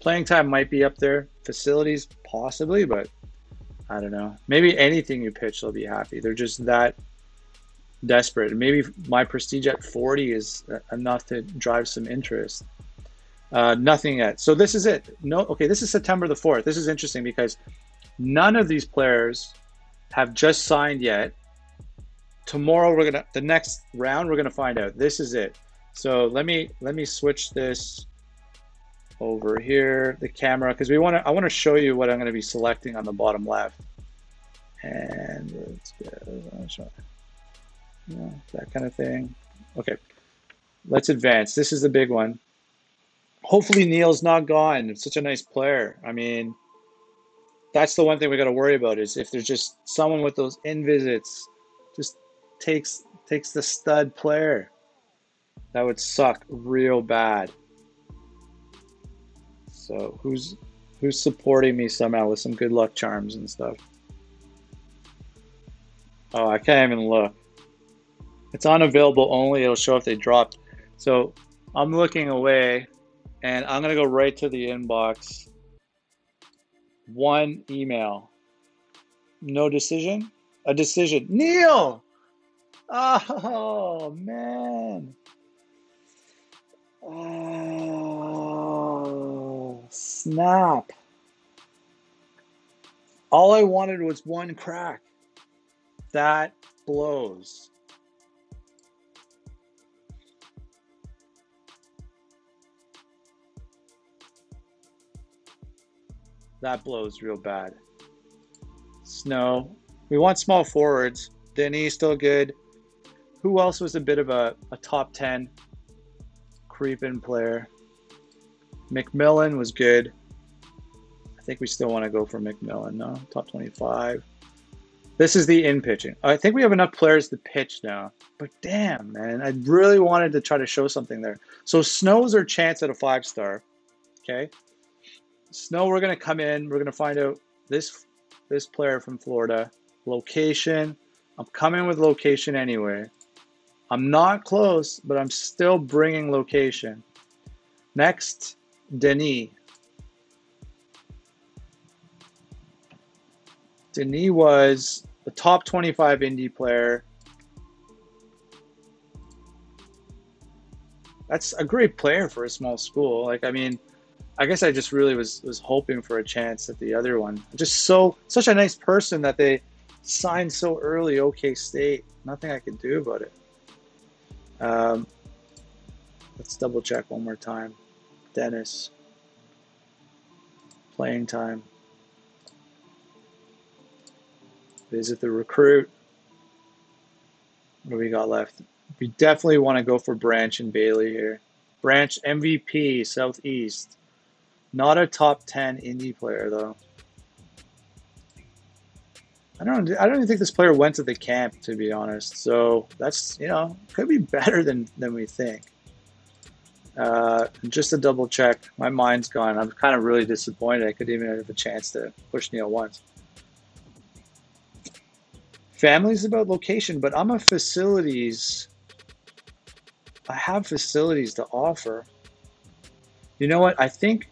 Playing time might be up there. Facilities, possibly, but I don't know. Maybe anything you pitch, they'll be happy. They're just that desperate. And maybe my prestige at 40 is enough to drive some interest. Nothing yet. So this is it. No, okay, this is September the 4th. This is interesting because none of these players have just signed yet. Tomorrow the next round we're gonna find out. This is it. So let me switch this over here, the camera, because I want to show you what I'm going to be selecting on the bottom left. And let's go, yeah, that kind of thing. Okay, let's advance. This is the big one. Hopefully Neil's not gone. It's such a nice player. I mean, that's the one thing we got to worry about is if there's just someone with those in visits just takes the stud player. That would suck real bad. So who's supporting me somehow with some good luck charms and stuff? Oh, I can't even look. It's unavailable only. It'll show if they dropped. So I'm looking away, and I'm gonna go right to the inbox. One email. No decision? A decision. Neil! Oh, man. Oh, snap. All I wanted was one crack. That blows. That blows real bad. Snow. We want small forwards. Denny still good. Who else was a bit of a top 10 creep-in player? McMillan was good. I think we still want to go for McMillan, no? Top 25. This is the in pitching. I think we have enough players to pitch now. But damn, man, I really wanted to try to show something there. So Snow's our chance at a 5-star. Okay. Snow, we're going to come in. We're going to find out this player from Florida. Location. I'm coming with location anyway. I'm not close, but I'm still bringing location. Next, Denis. Denis was the top 25 Indy player. That's a great player for a small school. Like, I mean, I guess I just really was hoping for a chance at the other one. Just such a nice person that they signed so early. OK State. Nothing I could do about it. Let's double check one more time. Dennis. Playing time. Visit the recruit. What do we got left? We definitely want to go for Branch and Bailey here. Branch MVP, Southeast. Not a top 10 Indy player though. I don't even think this player went to the camp, to be honest. So that's, you know, could be better than we think. Just to double check, my mind's gone. I'm kind of really disappointed. I couldn't even have a chance to push Neil once. Family's about location, but I'm a facilities. I have facilities to offer. You know what? I think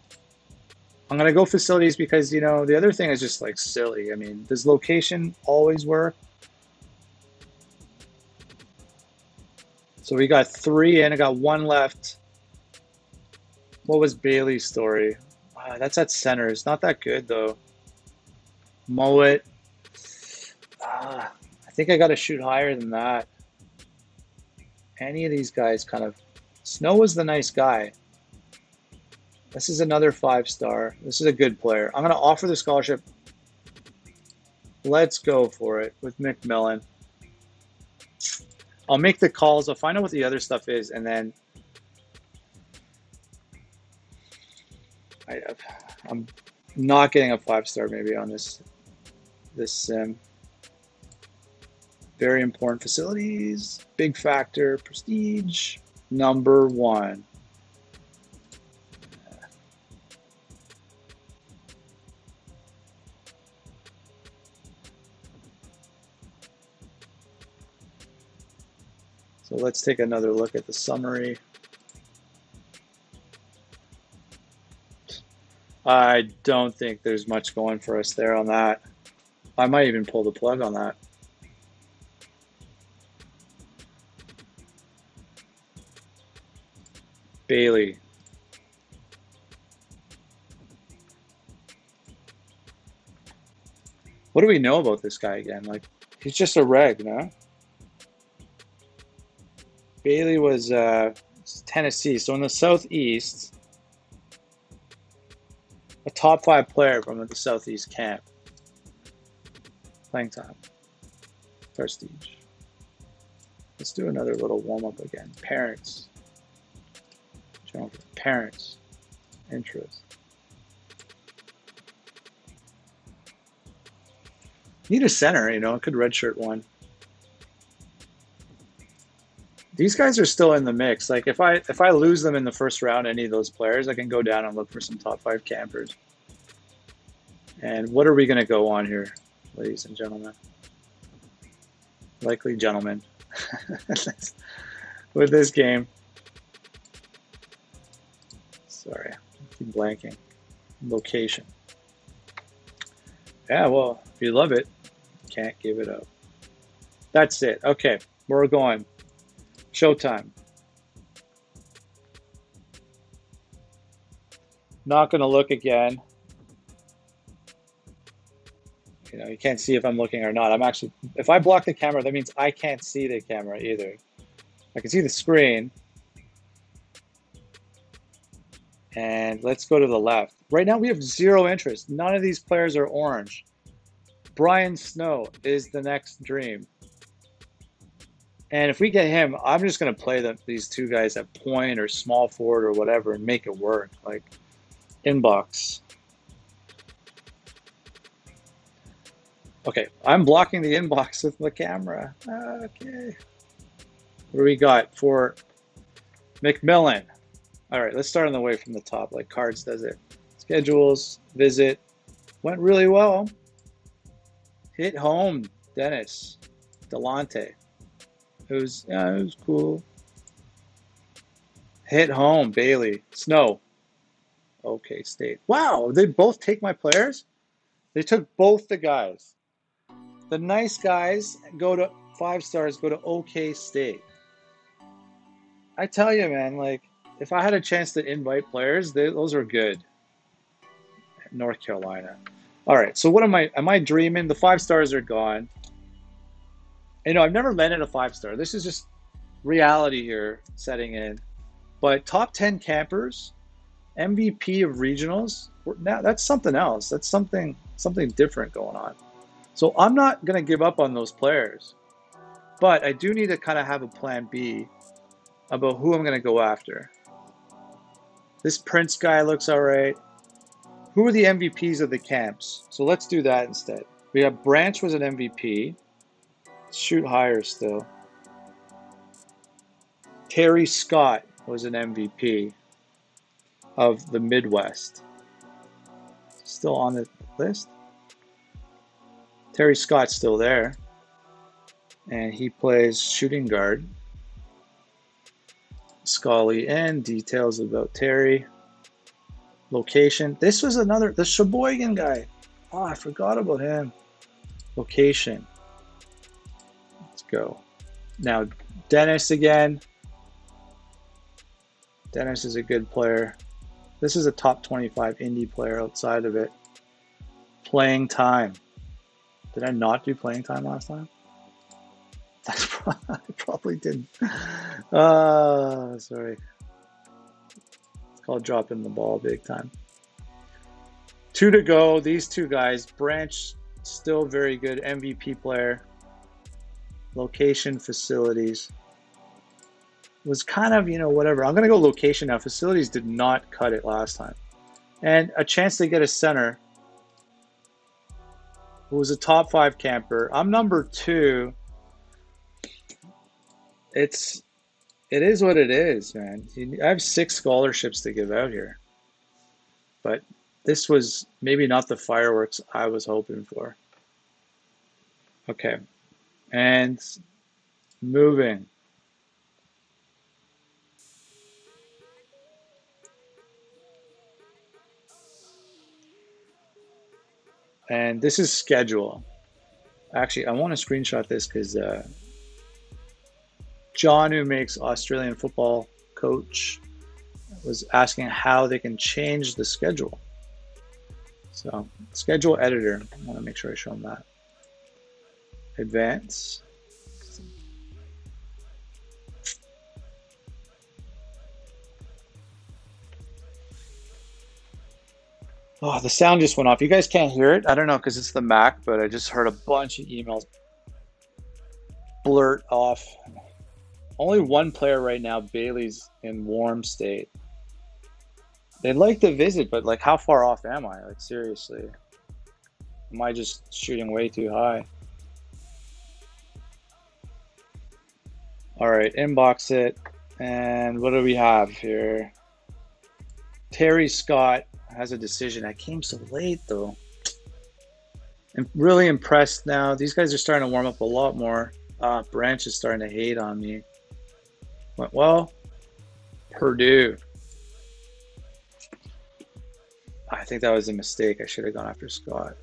I'm going to go facilities because, you know, the other thing is just like silly. I mean, does location always work? So we got 3 in. I got 1 left. What was Bailey's story? That's at center. It's not that good, though. Mowat. I think I got to shoot higher than that. Any of these guys kind of... Snow was the nice guy. This is another 5-star. This is a good player. I'm going to offer the scholarship. Let's go for it with McMillan. I'll make the calls. I'll find out what the other stuff is, and then I'm not getting a 5-star maybe on this sim. Very important facilities. Big factor. Prestige. Number 1. So let's take another look at the summary. I don't think there's much going for us there on that. I might even pull the plug on that. Bailey. What do we know about this guy again? Like, he's just a reg, no? Bailey was Tennessee, so in the Southeast, a top 5 player from the Southeast camp. Playing time. Prestige. Let's do another little warm-up again. Parents. Parents. Interest. Need a center, you know, could redshirt one. These guys are still in the mix. Like if I lose them in the first round, any of those players, I can go down and look for some top 5 campers. And what are we going to go on here, ladies and gentlemen? Likely gentlemen. With this game. Sorry, I keep blanking. Location. Yeah, well, if you love it, can't give it up. That's it. Okay, we're going. Showtime. Not going to look again. You know, you can't see if I'm looking or not. I'm actually, if I block the camera, that means I can't see the camera either. I can see the screen. And let's go to the left. Right now we have 0 interest. None of these players are orange. Brian Snow is the next dream. And if we get him, I'm just going to play these 2 guys at point or small forward or whatever and make it work. Like, inbox. Okay, I'm blocking the inbox with the camera. Okay. What do we got for McMillan? All right, let's start on the way from the top, like Cards does it. Let's Schedules, visit. Went really well. Hit home, Dennis. Delante. It was cool. Hit home, Bailey. Snow. OK State. Wow, they both take my players? They took both the guys. The nice guys go to 5 stars, go to OK State. I tell you, man, like, if I had a chance to invite players, those are good. North Carolina. All right, so what am I dreaming? The 5 stars are gone. You know, I've never landed a 5-star. This is just reality here setting in. But top 10 campers, MVP of regionals, now that's something else. That's something different going on. So I'm not going to give up on those players. But I do need to kind of have a plan B about who I'm going to go after. This Prince guy looks all right. Who are the MVPs of the camps? So let's do that instead. We have Branch was an MVP. Shoot higher still. Terry Scott was an MVP of the Midwest. Still on the list. Terry Scott's still there. And he plays shooting guard. Scully and details about Terry. Location. This was another, the Sheboygan guy. Oh, I forgot about him. Location. Let's go. Now, Dennis again. Dennis is a good player. This is a top 25 Indy player outside of it. Playing time. Did I not do playing time last time? I probably didn't. Sorry. It's called dropping the ball big time. 2 to go. These 2 guys. Branch, still very good. MVP player. Location, facilities. Was kind of, you know, whatever. I'm going to go location now. Facilities did not cut it last time. And a chance to get a center who was a top 5 camper. I'm number 2. It is what it is, man. I have 6 scholarships to give out here. But this was maybe not the fireworks I was hoping for. Okay. And moving. And this is schedule. Actually, I want to screenshot this because John, who makes Australian football coach, was asking how they can change the schedule. So, schedule editor. I want to make sure I show him that. Advance. Oh, the sound just went off. You guys can't hear it? I don't know because it's the Mac, but I just heard a bunch of emails blurt off. Only 1 player right now, Bailey's in warm state. They'd like to visit, but like how far off am I? Like seriously. Am I just shooting way too high? All right, inbox it. And what do we have here? Terry Scott has a decision. I came so late though. I'm really impressed now. These guys are starting to warm up a lot more. Branch is starting to hate on me. Went well. Purdue. I think that was a mistake. I should have gone after Scott.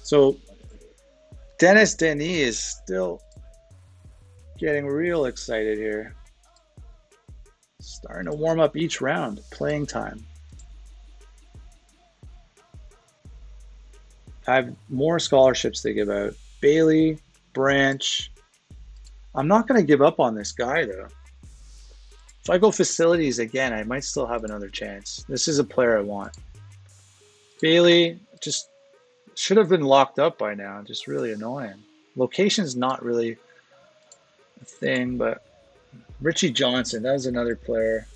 So Dennis Danny is still getting real excited here. Starting to warm up each round. Playing time. I have more scholarships to give out. Bailey, Branch. I'm not going to give up on this guy though. If I go facilities again, I might still have another chance. This is a player I want. Bailey just should have been locked up by now. Just really annoying. Location's not really a thing, but Richie Johnson, that was another player.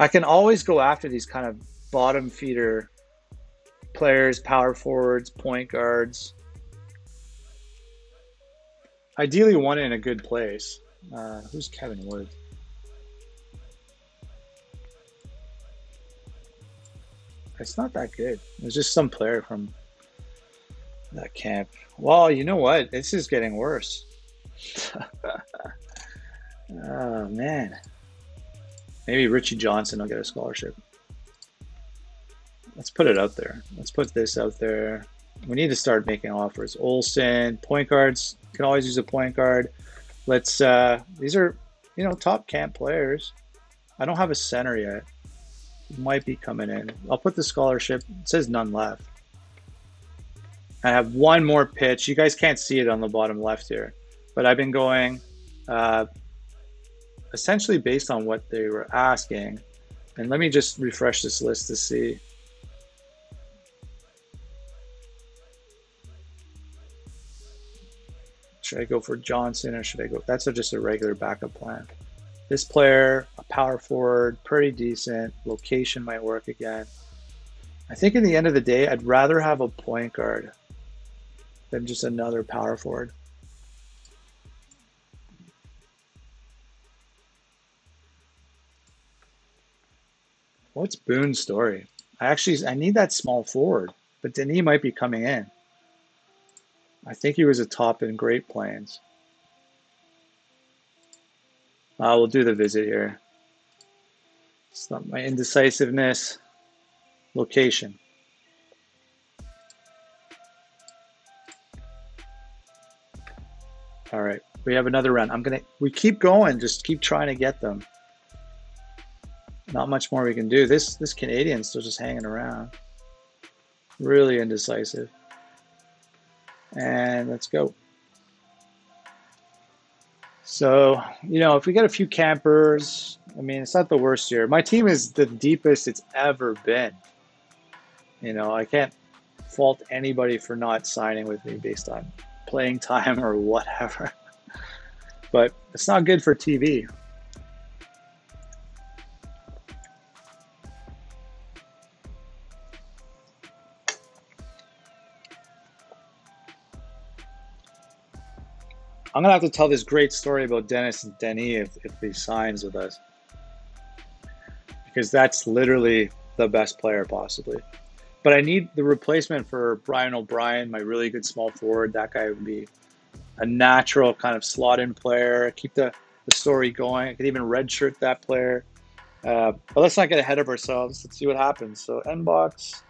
I can always go after these kind of bottom feeder players, power forwards, point guards. Ideally one in a good place. Who's Kevin Wood? It's not that good. It's just some player from that camp. Well, you know what? This is getting worse. Oh, man. Maybe Richie Johnson will get a scholarship. Let's put it out there. Let's put this out there. We need to start making offers. Olsen, point guards, can always use a point guard. Let's, these are, you know, top camp players. I don't have a center yet. Might be coming in. I'll put the scholarship. It says none left. I have one more pitch. You guys can't see it on the bottom left here, but I've been going essentially based on what they were asking. And let me just refresh this list to see. Should I go for Johnson or should I go? That's just a regular backup plan. This player, a power forward, pretty decent. Location might work again. I think in the end of the day, I'd rather have a point guard than just another power forward. What's Boone's story? I need that small forward, but Denis might be coming in. I think he was a top in Great Plains. We'll do the visit here. It's not my indecisiveness. Location. All right, we have another round. We keep going, just keep trying to get them. Not much more we can do. This Canadian's still just hanging around. Really indecisive. And let's go. So, you know, if we get a few campers, I mean, it's not the worst year. My team is the deepest it's ever been. You know, I can't fault anybody for not signing with me based on playing time or whatever. But it's not good for TV. I'm gonna have to tell this great story about Dennis and Denis if he signs with us, because that's literally the best player possibly. But I need the replacement for Brian O'Brien, my really good small forward. That guy would be a natural kind of slot-in player. Keep the story going. I could even redshirt that player. But let's not get ahead of ourselves. Let's see what happens. So N-box.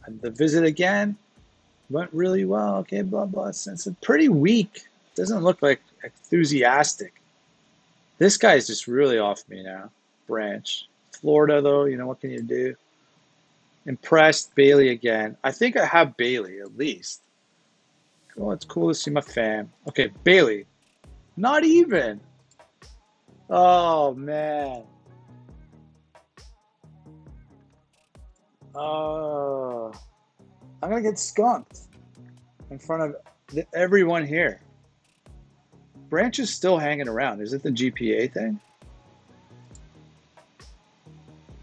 And the visit again went really well. Okay, blah, blah. It's pretty weak. Doesn't look like enthusiastic. This guy's just really off me now. Branch. Florida, though, you know, what can you do? Impressed. Bailey again. I think I have Bailey, at least. Oh, it's cool to see my fam. Okay, Bailey. Not even. Oh, man. Oh. I'm going to get skunked in front of everyone here. Branch is still hanging around. Is it the GPA thing?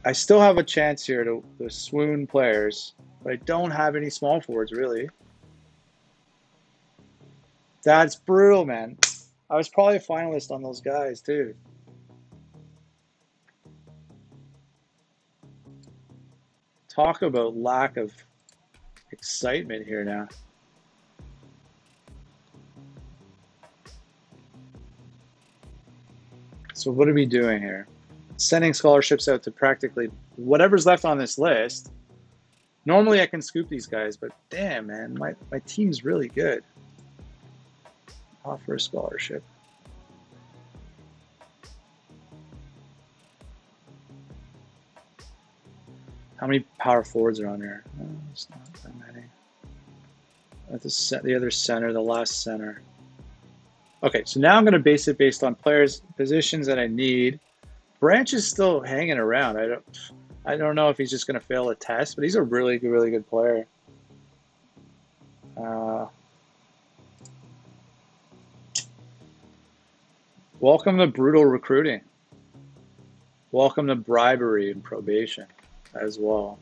I still have a chance here to swoon players, but I don't have any small forwards, really. That's brutal, man. I was probably a finalist on those guys, too. Talk about lack of excitement here now. So what are we doing here? Sending scholarships out to practically whatever's left on this list. Normally I can scoop these guys, but damn, man, my team's really good. Offer a scholarship. How many power forwards are on there? Oh, it's not that many. At the other center, the last center. Okay, so now I'm going to base it based on players' positions that I need. Branch is still hanging around. I don't know if he's just going to fail a test, but he's a really good player. Welcome to brutal recruiting. Welcome to bribery and probation as well.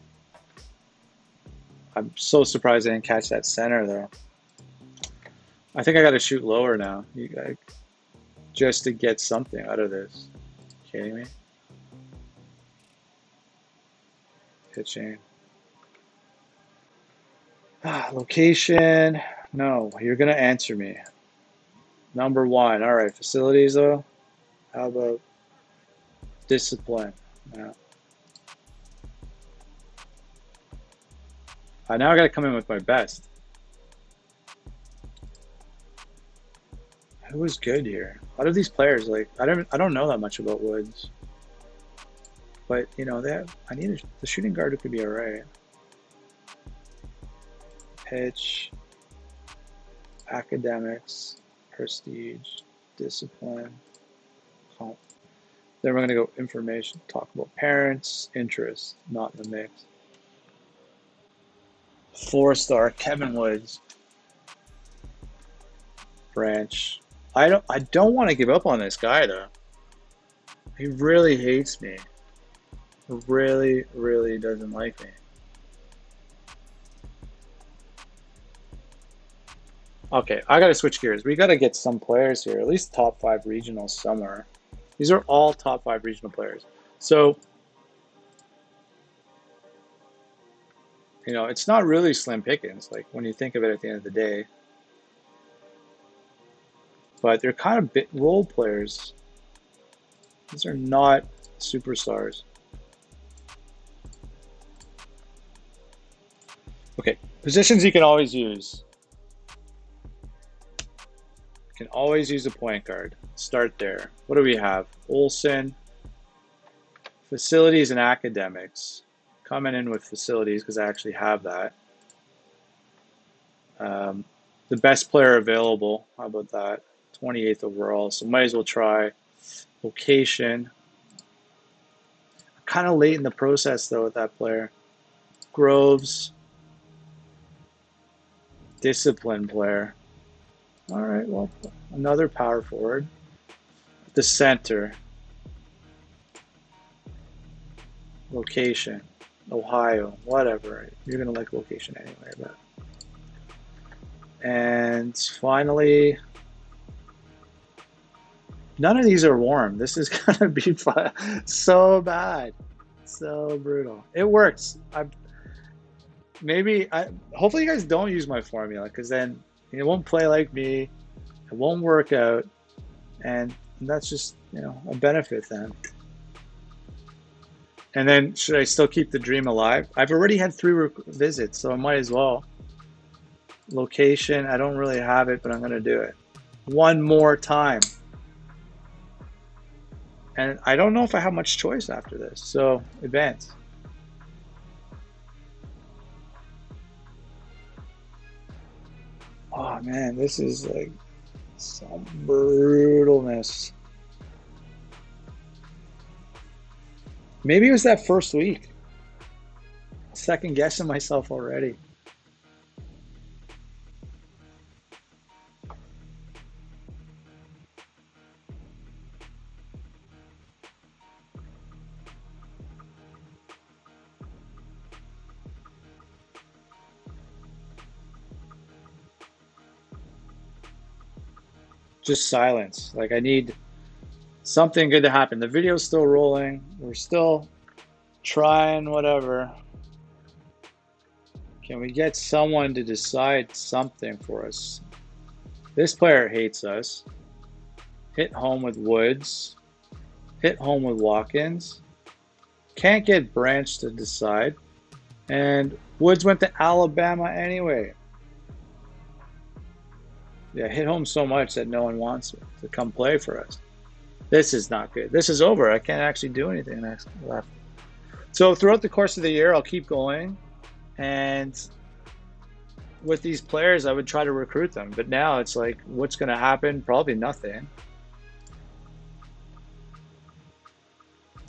I'm so surprised I didn't catch that center though. I think I got to shoot lower now, just to get something out of this. Kidding me? Pitching. Location. No, you're gonna answer me. Number one. All right, facilities though. How about discipline? Yeah. Now I gotta come in with my best. Who was good here? Out of these players, like I don't know that much about Woods, but you know I need the shooting guard who could be alright. Pitch, academics, prestige, discipline. Then we're gonna go information. Talk about parents, interest, not in the mix. 4-star Kevin Woods. Branch. I don't want to give up on this guy though. He really hates me. Really, really doesn't like me. Okay, I gotta switch gears. We gotta get some players here, at least top 5 regionals somewhere. These are all top 5 regional players. So, you know, it's not really slim pickings, like when you think of it at the end of the day. But they're kind of role players. These are not superstars. Okay, positions you can always use. You can always use a point guard. Start there. What do we have? Olsen. Facilities and academics. Coming in with facilities because I actually have that. The best player available. How about that? 28th overall. So might as well try. Location. Kind of late in the process though with that player. Groves. Discipline player. All right, well, another power forward. The center. Location. Ohio. Whatever. You're going to like location anyway. But. And finally, none of these are warm. This is going to be fun. So bad. So brutal. It works. Hopefully you guys don't use my formula because then it won't play like me. It won't work out. And that's just, you know, a benefit then. And then should I still keep the dream alive? I've already had 3 visits, so I might as well. Location, I don't really have it, but I'm going to do it. One more time. And I don't know if I have much choice after this. So, events. Oh man, this is like some brutalness. Maybe it was that first week. Second guessing myself already. Just silence. Like I need something good to happen. The video's still rolling. We're still trying whatever. Can we get someone to decide something for us? This player hates us. Hit home with Woods. Hit home with Watkins. Can't get Branch to decide. And Woods went to Alabama anyway. Yeah, hit home so much that no one wants to come play for us. This is not good. This is over. I can't actually do anything next left. So throughout the course of the year, I'll keep going. And with these players, I would try to recruit them. But now it's like, what's going to happen? Probably nothing.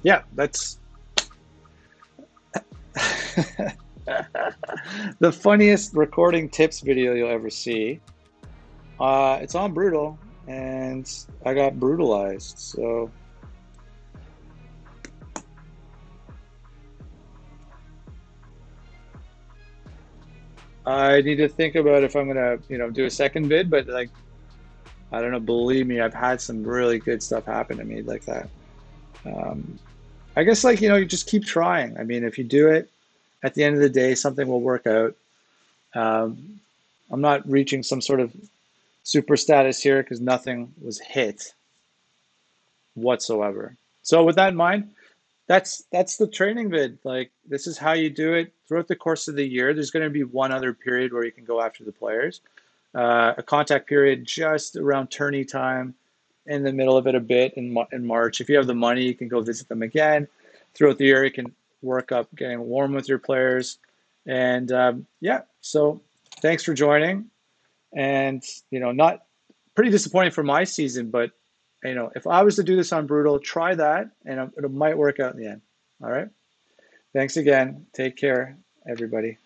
Yeah, that's the funniest recording tips video you'll ever see. It's on Brutal, and I got brutalized, so I need to think about if I'm gonna, you know, do a second vid, but like, I don't know, believe me, I've had some really good stuff happen to me like that. Um, I guess like, you know, you just keep trying. I mean, if you do it, at the end of the day, something will work out. Um, I'm not reaching some sort of super status here because nothing was hit whatsoever. So with that in mind, that's the training vid. Like this is how you do it throughout the course of the year. There's going to be one other period where you can go after the players. A contact period just around tourney time, in the middle of it a bit in March. If you have the money, you can go visit them again. Throughout the year, you can work up getting warm with your players. And yeah, so thanks for joining. And you know, not pretty disappointing for my season, but you know, if I was to do this on Brutal, try that, and it might work out in the end. All right. Thanks again. Take care, everybody.